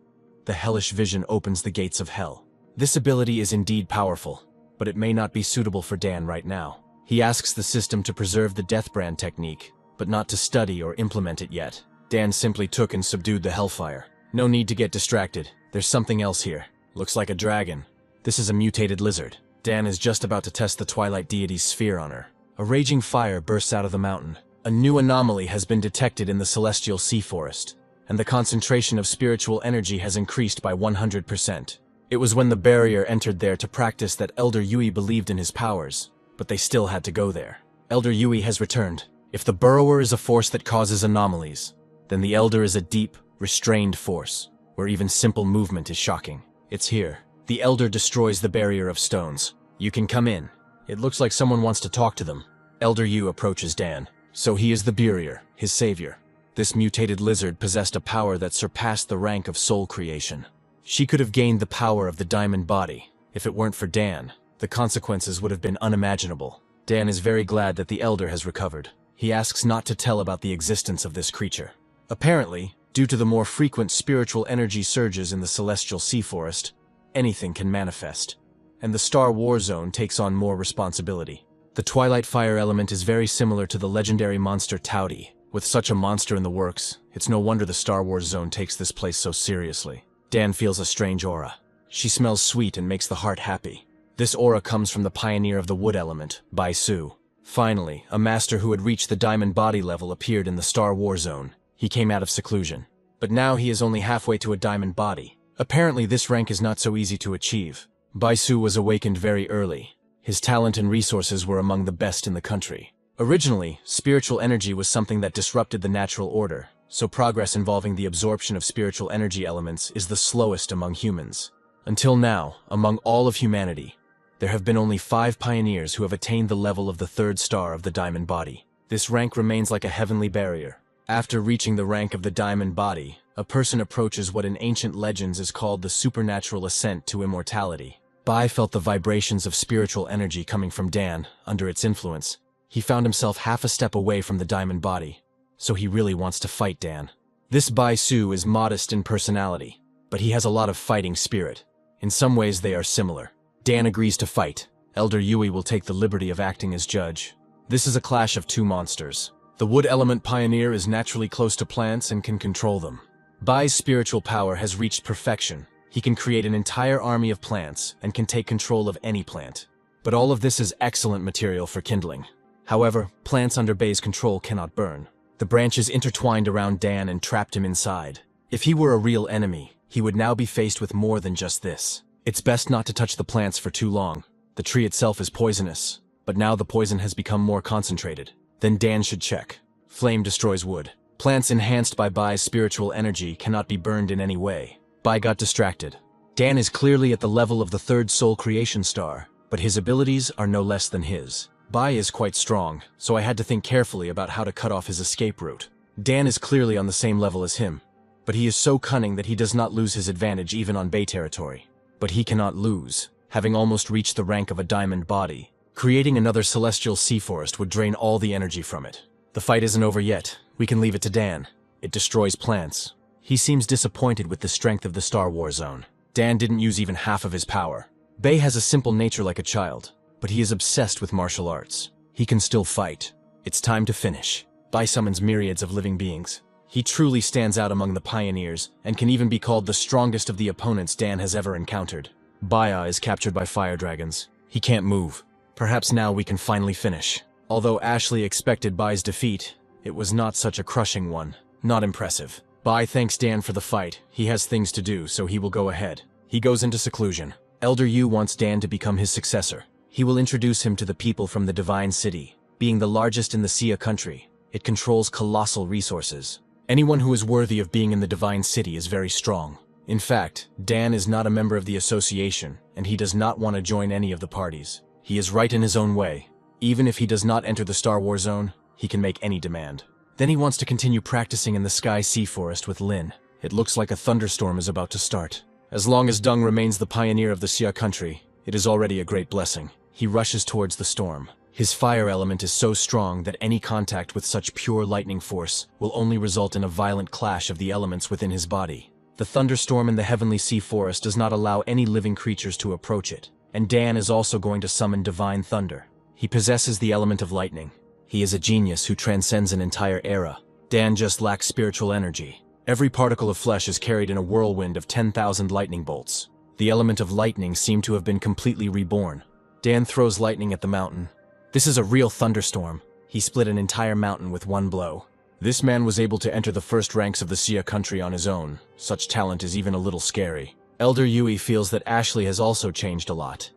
The hellish vision opens the gates of hell. This ability is indeed powerful, but it may not be suitable for Dan right now. He asks the system to preserve the death brand technique, but not to study or implement it yet. Dan simply took and subdued the hellfire. No need to get distracted. There's something else here. Looks like a dragon. This is a mutated lizard. Dan is just about to test the Twilight Deity's sphere on her. A raging fire bursts out of the mountain. A new anomaly has been detected in the celestial sea forest, and the concentration of spiritual energy has increased by 100%. It was when the barrier entered there to practice that Elder Yui believed in his powers, but they still had to go there. Elder Yui has returned. If the Burrower is a force that causes anomalies, then the Elder is a deep, restrained force, where even simple movement is shocking. It's here. The Elder destroys the barrier of stones. You can come in. It looks like someone wants to talk to them. Elder Yu approaches Dan. So he is the barrier, his savior. This mutated lizard possessed a power that surpassed the rank of soul creation. She could have gained the power of the diamond body. If it weren't for Dan, the consequences would have been unimaginable. Dan is very glad that the Elder has recovered. He asks not to tell about the existence of this creature. Apparently, due to the more frequent spiritual energy surges in the celestial sea forest, anything can manifest, and the Star War Zone takes on more responsibility. The Twilight Fire element is very similar to the legendary monster Taudi. With such a monster in the works, it's no wonder the Star Wars Zone takes this place so seriously. Dan feels a strange aura. She smells sweet and makes the heart happy. This aura comes from the pioneer of the wood element, Bai Su. Finally, a master who had reached the diamond body level appeared in the Star War Zone. He came out of seclusion. But now he is only halfway to a diamond body. Apparently this rank is not so easy to achieve. Bai Su was awakened very early. His talent and resources were among the best in the country. Originally, spiritual energy was something that disrupted the natural order, so progress involving the absorption of spiritual energy elements is the slowest among humans. Until now, among all of humanity, there have been only 5 pioneers who have attained the level of the 3rd star of the diamond body. This rank remains like a heavenly barrier. After reaching the rank of the diamond body, a person approaches what in ancient legends is called the supernatural ascent to immortality. Bai felt the vibrations of spiritual energy coming from Dan. Under its influence, he found himself half a step away from the diamond body, so he really wants to fight Dan. This Bai Su is modest in personality, but he has a lot of fighting spirit. In some ways they are similar. Dan agrees to fight. Elder Yui will take the liberty of acting as judge. This is a clash of 2 monsters. The wood element pioneer is naturally close to plants and can control them. Bai's spiritual power has reached perfection. He can create an entire army of plants and can take control of any plant. But all of this is excellent material for kindling. However, plants under Bai's control cannot burn. The branches intertwined around Dan and trapped him inside. If he were a real enemy, he would now be faced with more than just this. It's best not to touch the plants for too long. The tree itself is poisonous, but now the poison has become more concentrated. Then Dan should check. Flame destroys wood. Plants enhanced by Bai's spiritual energy cannot be burned in any way. Bai got distracted. Dan is clearly at the level of the 3rd soul creation star, but his abilities are no less than his. Bai is quite strong, so I had to think carefully about how to cut off his escape route. Dan is clearly on the same level as him, but he is so cunning that he does not lose his advantage even on Bai territory. But he cannot lose. Having almost reached the rank of a diamond body, Creating another celestial sea forest would drain all the energy from it. The fight isn't over yet. We can leave it to Dan. It destroys plants. He seems disappointed with the strength of the Star Wars Zone. Dan didn't use even half of his power. Bei has a simple nature like a child, but he is obsessed with martial arts. He can still fight. It's time to finish. Bai summons myriads of living beings. He truly stands out among the pioneers and can even be called the strongest of the opponents Dan has ever encountered. Baya is captured by fire dragons. He can't move. Perhaps now we can finally finish. Although Ashley expected Bai's defeat, it was not such a crushing one. Not impressive. Bai thanks Dan for the fight. He has things to do, so he will go ahead. He goes into seclusion. Elder Yu wants Dan to become his successor. He will introduce him to the people from the Divine City. Being the largest in the Sia country, it controls colossal resources. Anyone who is worthy of being in the Divine City is very strong. In fact, Dan is not a member of the association, and he does not want to join any of the parties. He is right in his own way. Even if he does not enter the Star Wars Zone, he can make any demand. Then he wants to continue practicing in the Sky Sea Forest with Lin. It looks like a thunderstorm is about to start. As long as Deng remains the pioneer of the Sia country, it is already a great blessing. He rushes towards the storm. His fire element is so strong that any contact with such pure lightning force will only result in a violent clash of the elements within his body. The thunderstorm in the Heavenly Sea Forest does not allow any living creatures to approach it, and Dan is also going to summon Divine Thunder. He possesses the element of lightning. He is a genius who transcends an entire era. Dan just lacks spiritual energy. Every particle of flesh is carried in a whirlwind of 10,000 lightning bolts. The element of lightning seemed to have been completely reborn. Dan throws lightning at the mountain. This is a real thunderstorm. He split an entire mountain with one blow. This man was able to enter the first ranks of the Sia country on his own. Such talent is even a little scary. Elder Yui feels that Ashley has also changed a lot,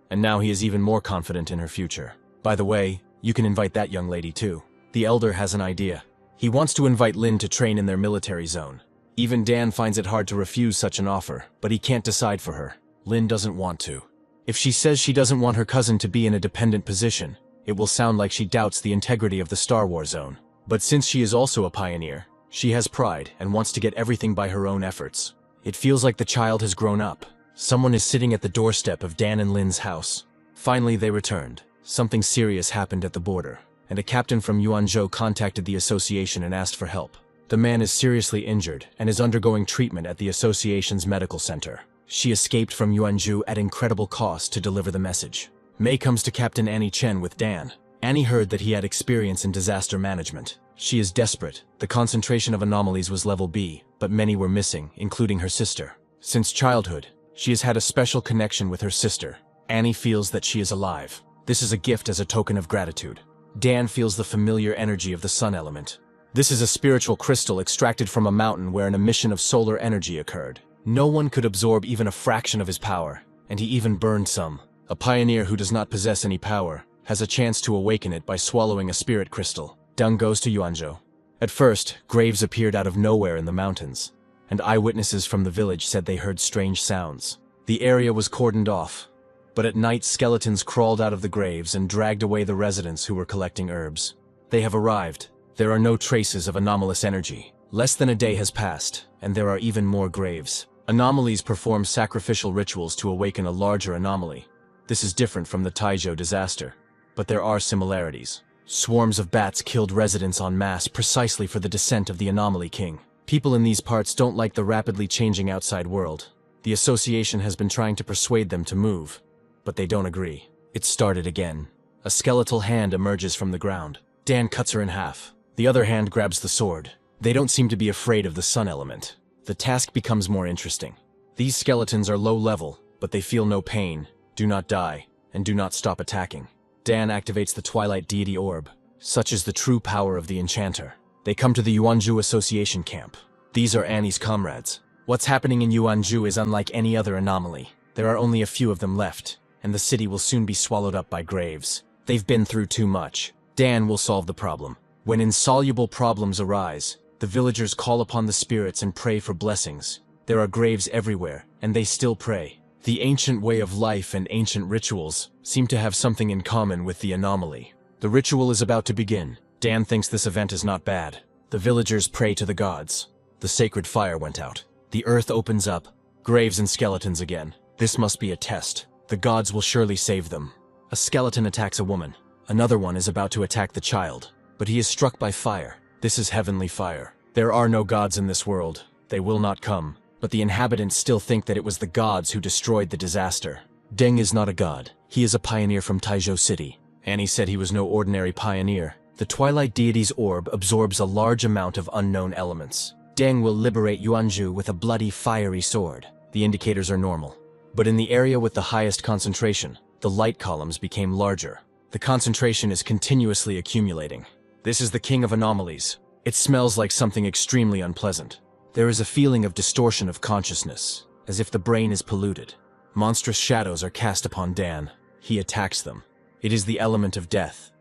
and now he is even more confident in her future. By the way, you can invite that young lady too. The Elder has an idea. He wants to invite Lin to train in their military zone. Even Dan finds it hard to refuse such an offer, but he can't decide for her. Lin doesn't want to. If she says she doesn't want her cousin to be in a dependent position, it will sound like she doubts the integrity of the Star Wars Zone. But since she is also a pioneer, she has pride and wants to get everything by her own efforts. It feels like the child has grown up. Someone is sitting at the doorstep of Dan and Lin's house. Finally, they returned. Something serious happened at the border, and a captain from Yuanzhou contacted the association and asked for help. The man is seriously injured and is undergoing treatment at the association's medical center. She escaped from Yuanzhou at incredible cost to deliver the message. Mei comes to Captain Annie Chen with Dan. Annie heard that he had experience in disaster management. She is desperate. The concentration of anomalies was level B, but many were missing, including her sister. Since childhood, she has had a special connection with her sister. Annie feels that she is alive. This is a gift as a token of gratitude. Dan feels the familiar energy of the sun element. This is a spiritual crystal extracted from a mountain where an emission of solar energy occurred. No one could absorb even a fraction of his power, and he even burned some. A pioneer who does not possess any power has a chance to awaken it by swallowing a spirit crystal. Deng goes to Yuanzhou. At first, graves appeared out of nowhere in the mountains, and eyewitnesses from the village said they heard strange sounds. The area was cordoned off, but at night skeletons crawled out of the graves and dragged away the residents who were collecting herbs. They have arrived. There are no traces of anomalous energy. Less than a day has passed, and there are even more graves. Anomalies perform sacrificial rituals to awaken a larger anomaly. This is different from the Taizhou disaster, but there are similarities. Swarms of bats killed residents en masse precisely for the descent of the Anomaly King. People in these parts don't like the rapidly changing outside world. The association has been trying to persuade them to move, but they don't agree. It started again. A skeletal hand emerges from the ground. Dan cuts her in half. The other hand grabs the sword. They don't seem to be afraid of the sun element. The task becomes more interesting. These skeletons are low level, but they feel no pain, do not die, and do not stop attacking. Dan activates the Twilight Deity Orb. Such is the true power of the Enchanter. They come to the Yuanzhou Association camp. These are Annie's comrades. What's happening in Yuanzhou is unlike any other anomaly. There are only a few of them left, and the city will soon be swallowed up by graves. They've been through too much. Dan will solve the problem. When insoluble problems arise, the villagers call upon the spirits and pray for blessings. There are graves everywhere, and they still pray. The ancient way of life and ancient rituals seem to have something in common with the anomaly. The ritual is about to begin. Dan thinks this event is not bad. The villagers pray to the gods. The sacred fire went out. The earth opens up. Graves and skeletons again. This must be a test. The gods will surely save them. A skeleton attacks a woman. Another one is about to attack the child, but he is struck by fire. This is heavenly fire. There are no gods in this world. They will not come. But the inhabitants still think that it was the gods who destroyed the disaster. Deng is not a god. He is a pioneer from Taizhou City. Annie said he was no ordinary pioneer. The Twilight Deity's orb absorbs a large amount of unknown elements. Deng will liberate Yuanzhu with a bloody, fiery sword. The indicators are normal. But in the area with the highest concentration, the light columns became larger. The concentration is continuously accumulating. This is the king of anomalies. It smells like something extremely unpleasant. There is a feeling of distortion of consciousness, as if the brain is polluted. Monstrous shadows are cast upon Dan. He attacks them. It is the element of death.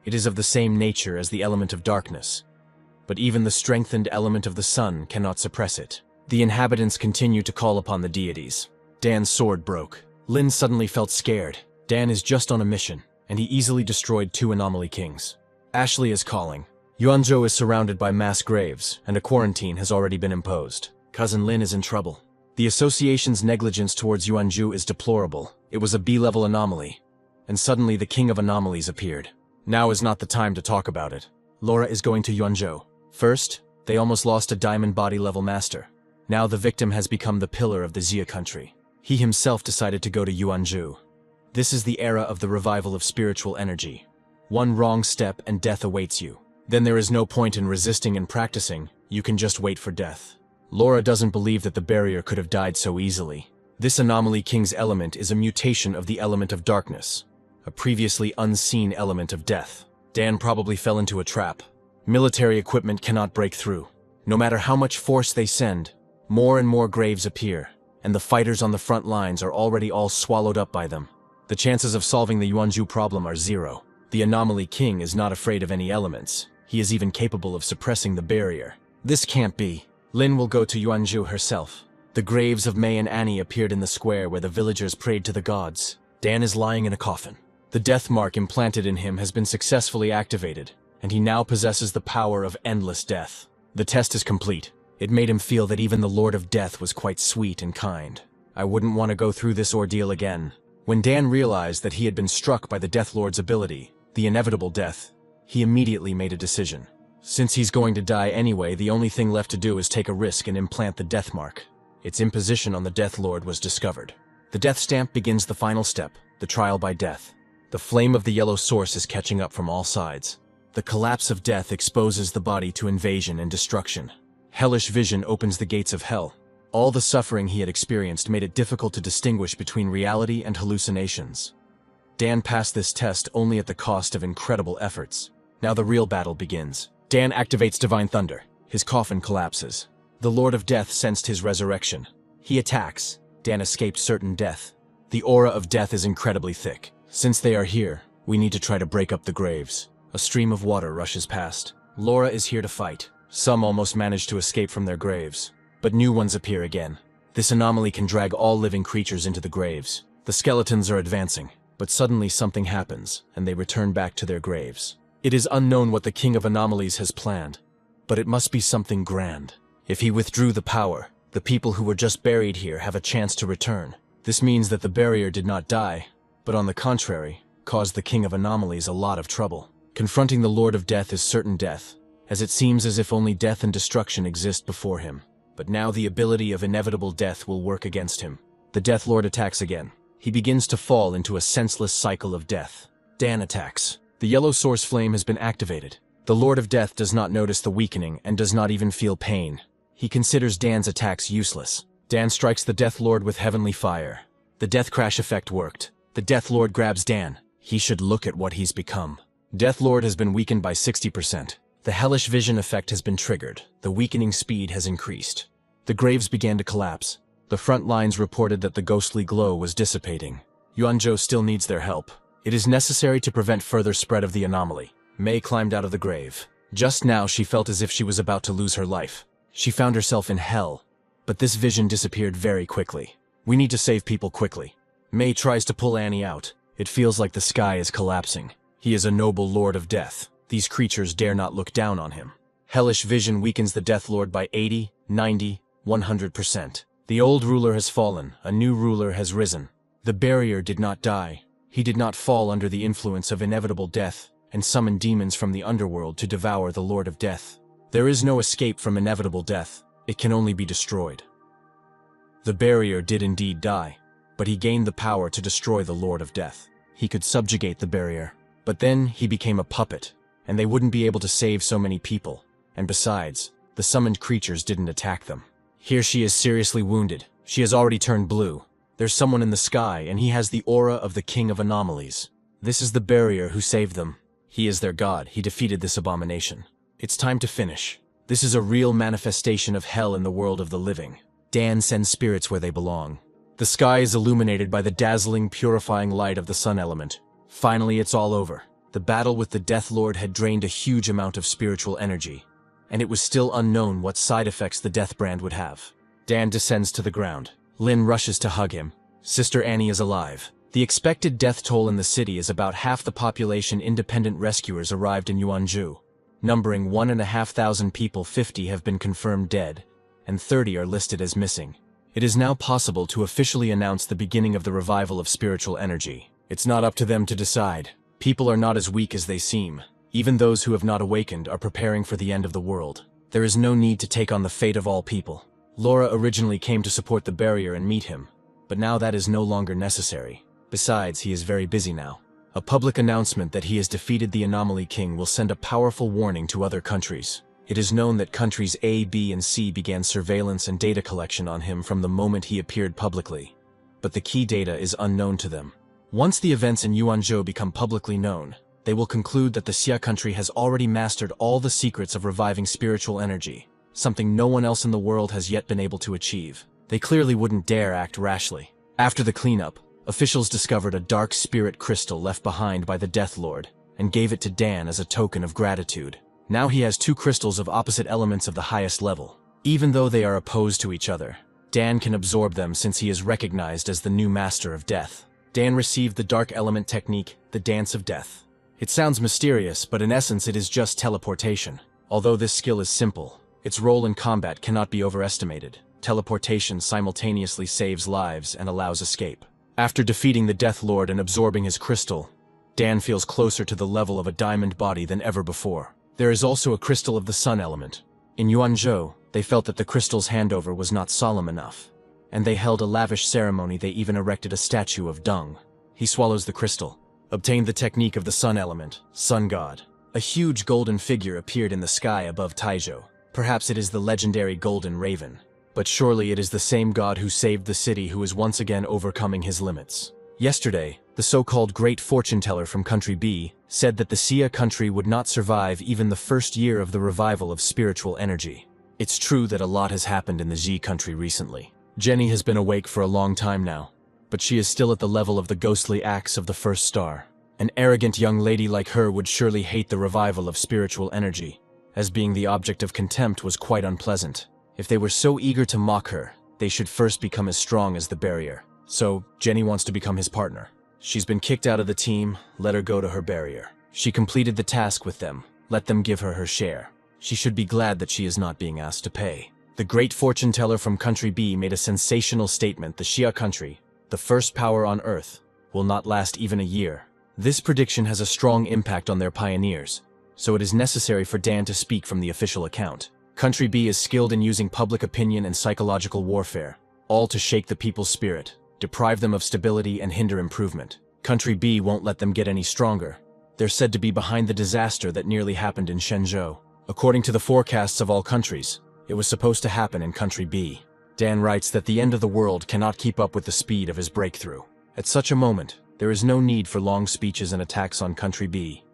It is of the same nature as the element of darkness. But even the strengthened element of the sun cannot suppress it. The inhabitants continue to call upon the deities. Dan's sword broke. Lin suddenly felt scared. Dan is just on a mission, and he easily destroyed 2 anomaly kings. Ashley is calling. Yuanzhou is surrounded by mass graves, and a quarantine has already been imposed. Cousin Lin is in trouble. The association's negligence towards Yuanzhou is deplorable. It was a B-level anomaly. And suddenly the king of anomalies appeared. Now is not the time to talk about it. Laura is going to Yuanzhou. First, they almost lost a diamond body-level master. Now the victim has become the pillar of the Xia country. He himself decided to go to Yuanzhou. This is the era of the revival of spiritual energy. One wrong step and death awaits you. Then there is no point in resisting and practicing. You can just wait for death. Laura doesn't believe that the barrier could have died so easily. This anomaly king's element is a mutation of the element of darkness, a previously unseen element of death. Dan probably fell into a trap. Military equipment cannot break through. No matter how much force they send, more and more graves appear, and the fighters on the front lines are already all swallowed up by them. The chances of solving the Yuanzhou problem are 0. The anomaly king is not afraid of any elements. He is even capable of suppressing the barrier. This can't be. Lin will go to Yuanzhou herself. The graves of Mei and Annie appeared in the square where the villagers prayed to the gods. Dan is lying in a coffin. The death mark implanted in him has been successfully activated, and he now possesses the power of endless death. The test is complete. It made him feel that even the Lord of Death was quite sweet and kind. I wouldn't want to go through this ordeal again. When Dan realized that he had been struck by the Death Lord's ability, the inevitable death, he immediately made a decision. Since he's going to die anyway, the only thing left to do is take a risk and implant the death mark. Its imposition on the Death Lord was discovered. The death stamp begins the final step, the trial by death. The flame of the yellow source is catching up from all sides. The collapse of death exposes the body to invasion and destruction. Hellish vision opens the gates of hell. All the suffering he had experienced made it difficult to distinguish between reality and hallucinations. Dan passed this test only at the cost of incredible efforts. Now the real battle begins. Dan activates Divine Thunder. His coffin collapses. The Lord of Death sensed his resurrection. He attacks. Dan escaped certain death. The aura of death is incredibly thick. Since they are here, we need to try to break up the graves. A stream of water rushes past. Laura is here to fight. Some almost manage to escape from their graves, but new ones appear again. This anomaly can drag all living creatures into the graves. The skeletons are advancing, but suddenly something happens, and they return back to their graves. It is unknown what the King of Anomalies has planned, but it must be something grand. If he withdrew the power, the people who were just buried here have a chance to return. This means that the barrier did not die, but on the contrary, caused the King of Anomalies a lot of trouble. Confronting the Lord of Death is certain death, as it seems as if only death and destruction exist before him. But now the ability of inevitable death will work against him. The Death Lord attacks again. He begins to fall into a senseless cycle of death. Dan attacks. The yellow source flame has been activated. The Lord of Death does not notice the weakening and does not even feel pain. He considers Dan's attacks useless. Dan strikes the Death Lord with heavenly fire. The Death Crash effect worked. The Death Lord grabs Dan. He should look at what he's become. Death Lord has been weakened by 60%. The hellish vision effect has been triggered. The weakening speed has increased. The graves began to collapse. The front lines reported that the ghostly glow was dissipating. Yuanzhou still needs their help. It is necessary to prevent further spread of the anomaly. Mei climbed out of the grave. Just now she felt as if she was about to lose her life. She found herself in hell. But this vision disappeared very quickly. We need to save people quickly. Mei tries to pull Annie out. It feels like the sky is collapsing. He is a noble Lord of Death. These creatures dare not look down on him. Hellish vision weakens the Death Lord by 80, 90, 100%. The old ruler has fallen. A new ruler has risen. The barrier did not die. He did not fall under the influence of inevitable death and summon demons from the underworld to devour the Lord of Death. There is no escape from inevitable death. It can only be destroyed. The barrier did indeed die, but he gained the power to destroy the Lord of Death. He could subjugate the barrier, but then he became a puppet, and they wouldn't be able to save so many people. And besides, the summoned creatures didn't attack them. Here she is seriously wounded. She has already turned blue. There's someone in the sky, and he has the aura of the King of Anomalies. This is the barrier who saved them. He is their god. He defeated this abomination. It's time to finish. This is a real manifestation of hell in the world of the living. Dan sends spirits where they belong. The sky is illuminated by the dazzling, purifying light of the sun element. Finally, it's all over. The battle with the Death Lord had drained a huge amount of spiritual energy, and it was still unknown what side effects the Death Brand would have. Dan descends to the ground. Lin rushes to hug him. Sister Annie is alive. The expected death toll in the city is about half the population. Independent rescuers arrived in Yuanzhou. Numbering 1,500 people, 50 have been confirmed dead, and 30 are listed as missing. It is now possible to officially announce the beginning of the revival of spiritual energy. It's not up to them to decide. People are not as weak as they seem. Even those who have not awakened are preparing for the end of the world. There is no need to take on the fate of all people. Laura originally came to support the barrier and meet him, but now that is no longer necessary. Besides, he is very busy now. A public announcement that he has defeated the Anomaly King will send a powerful warning to other countries. It is known that countries A, B, and C began surveillance and data collection on him from the moment he appeared publicly. But the key data is unknown to them. Once the events in Yuanzhou become publicly known, they will conclude that the Xia country has already mastered all the secrets of reviving spiritual energy, something no one else in the world has yet been able to achieve. They clearly wouldn't dare act rashly. After the cleanup, officials discovered a dark spirit crystal left behind by the Death Lord and gave it to Dan as a token of gratitude. Now he has two crystals of opposite elements of the highest level. Even though they are opposed to each other, Dan can absorb them since he is recognized as the new master of death. Dan received the dark element technique, the Dance of Death. It sounds mysterious, but in essence it is just teleportation. Although this skill is simple, its role in combat cannot be overestimated. Teleportation simultaneously saves lives and allows escape. After defeating the Death Lord and absorbing his crystal, Dan feels closer to the level of a diamond body than ever before. There is also a crystal of the sun element. In Yuanzhou, they felt that the crystal's handover was not solemn enough, and they held a lavish ceremony. They even erected a statue of Dung. He swallows the crystal, obtained the technique of the sun element, sun god. A huge golden figure appeared in the sky above Taizhou. Perhaps it is the legendary Golden Raven, but surely it is the same god who saved the city who is once again overcoming his limits. Yesterday, the so-called Great Fortune Teller from Country B said that the Xia country would not survive even the first year of the revival of spiritual energy. It's true that a lot has happened in the Xi country recently. Jenny has been awake for a long time now, but she is still at the level of the ghostly axe of the first star. An arrogant young lady like her would surely hate the revival of spiritual energy, as being the object of contempt was quite unpleasant. If they were so eager to mock her, they should first become as strong as the barrier. So, Jenny wants to become his partner. She's been kicked out of the team, let her go to her barrier. She completed the task with them, let them give her her share. She should be glad that she is not being asked to pay. The Great Fortune Teller from Country B made a sensational statement. The Xia country, the first power on Earth, will not last even a year. This prediction has a strong impact on their pioneers, so it is necessary for Dan to speak from the official account. Country B is skilled in using public opinion and psychological warfare, all to shake the people's spirit, deprive them of stability and hinder improvement. Country B won't let them get any stronger. They're said to be behind the disaster that nearly happened in Shenzhou. According to the forecasts of all countries, it was supposed to happen in Country B. Dan writes that the end of the world cannot keep up with the speed of his breakthrough. At such a moment, there is no need for long speeches and attacks on Country B.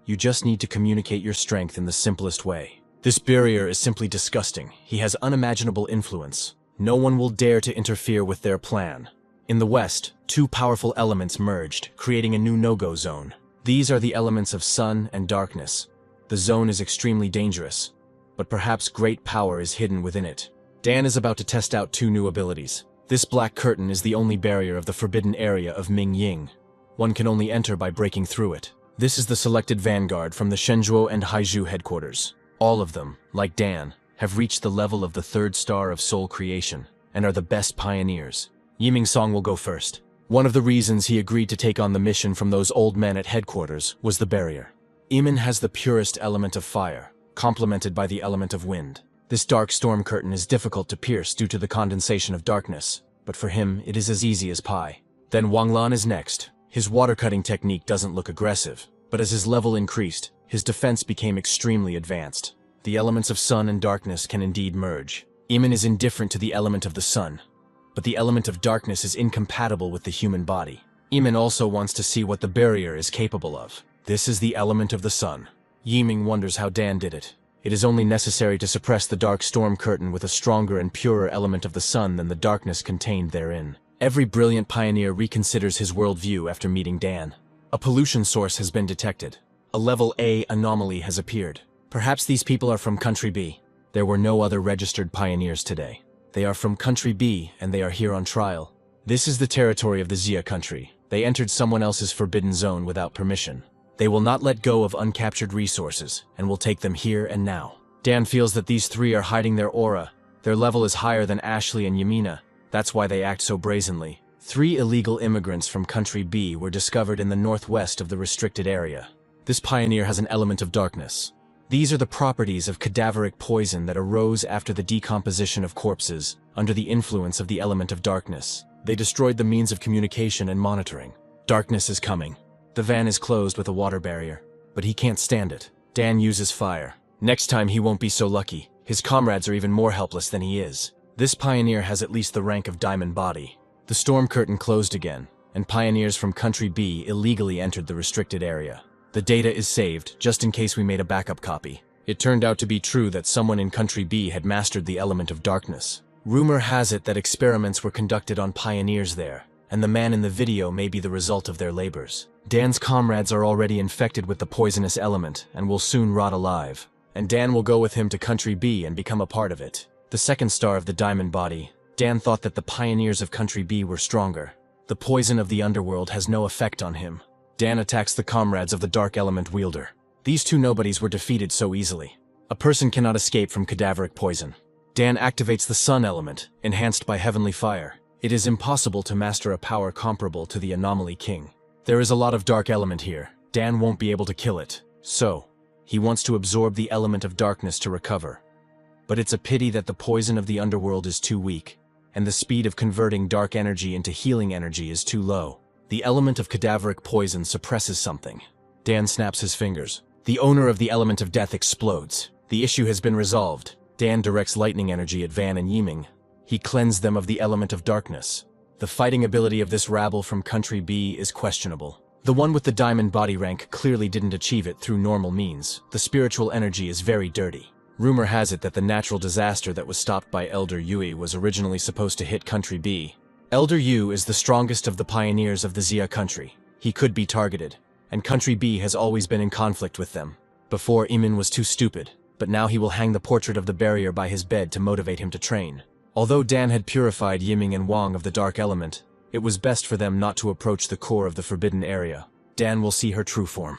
You just need to communicate your strength in the simplest way. This barrier is simply disgusting. He has unimaginable influence. No one will dare to interfere with their plan. In the west, two powerful elements merged, creating a new no-go zone. These are the elements of sun and darkness. The zone is extremely dangerous, but perhaps great power is hidden within it. Dan is about to test out two new abilities. This black curtain is the only barrier of the forbidden area of Ming Ying. One can only enter by breaking through it. This is the selected vanguard from the Shenzhou and Haizhou headquarters. All of them, like Dan, have reached the level of the third star of soul creation and are the best pioneers. Yiming Song will go first. One of the reasons he agreed to take on the mission from those old men at headquarters was the barrier. Iman has the purest element of fire, complemented by the element of wind. This dark storm curtain is difficult to pierce due to the condensation of darkness, but for him it is as easy as pie. Then Wanglan is next. His water-cutting technique doesn't look aggressive, but as his level increased, his defense became extremely advanced. The elements of sun and darkness can indeed merge. Iman is indifferent to the element of the sun, but the element of darkness is incompatible with the human body. Iman also wants to see what the barrier is capable of. This is the element of the sun. Yiming wonders how Dan did it. It is only necessary to suppress the dark storm curtain with a stronger and purer element of the sun than the darkness contained therein. Every brilliant pioneer reconsiders his worldview after meeting Dan. A pollution source has been detected. A level A anomaly has appeared. Perhaps these people are from Country B. There were no other registered pioneers today. They are from Country B, and they are here on trial. This is the territory of the Xia country. They entered someone else's forbidden zone without permission. They will not let go of uncaptured resources, and will take them here and now. Dan feels that these three are hiding their aura. Their level is higher than Ashley and Yamina. That's why they act so brazenly. 3 illegal immigrants from Country B were discovered in the northwest of the restricted area. This pioneer has an element of darkness. These are the properties of cadaveric poison that arose after the decomposition of corpses, under the influence of the element of darkness. They destroyed the means of communication and monitoring. Darkness is coming. The van is closed with a water barrier, but he can't stand it. Dan uses fire. Next time he won't be so lucky. His comrades are even more helpless than he is. This pioneer has at least the rank of Diamond Body. The storm curtain closed again, and pioneers from Country B illegally entered the restricted area. The data is saved, just in case we made a backup copy. It turned out to be true that someone in Country B had mastered the element of darkness. Rumor has it that experiments were conducted on pioneers there, and the man in the video may be the result of their labors. Dan's comrades are already infected with the poisonous element and will soon rot alive, and Dan will go with him to Country B and become a part of it. The second star of the Diamond Body, Dan thought that the pioneers of Country B were stronger. The poison of the underworld has no effect on him. Dan attacks the comrades of the Dark Element Wielder. These two nobodies were defeated so easily. A person cannot escape from cadaveric poison. Dan activates the Sun Element, enhanced by Heavenly Fire. It is impossible to master a power comparable to the Anomaly King. There is a lot of Dark Element here. Dan won't be able to kill it. So, he wants to absorb the element of darkness to recover. But it's a pity that the poison of the underworld is too weak, and the speed of converting dark energy into healing energy is too low. The element of cadaveric poison suppresses something. Dan snaps his fingers. The owner of the element of death explodes. The issue has been resolved. Dan directs lightning energy at Van and Yiming. He cleansed them of the element of darkness. The fighting ability of this rabble from Country B is questionable. The one with the Diamond Body rank clearly didn't achieve it through normal means. The spiritual energy is very dirty. Rumor has it that the natural disaster that was stopped by Elder Yui was originally supposed to hit Country B. Elder Yu is the strongest of the pioneers of the Xia country. He could be targeted, and Country B has always been in conflict with them. Before, Iman was too stupid, but now he will hang the portrait of the barrier by his bed to motivate him to train. Although Dan had purified Yiming and Wang of the dark element, it was best for them not to approach the core of the forbidden area. Dan will see her true form.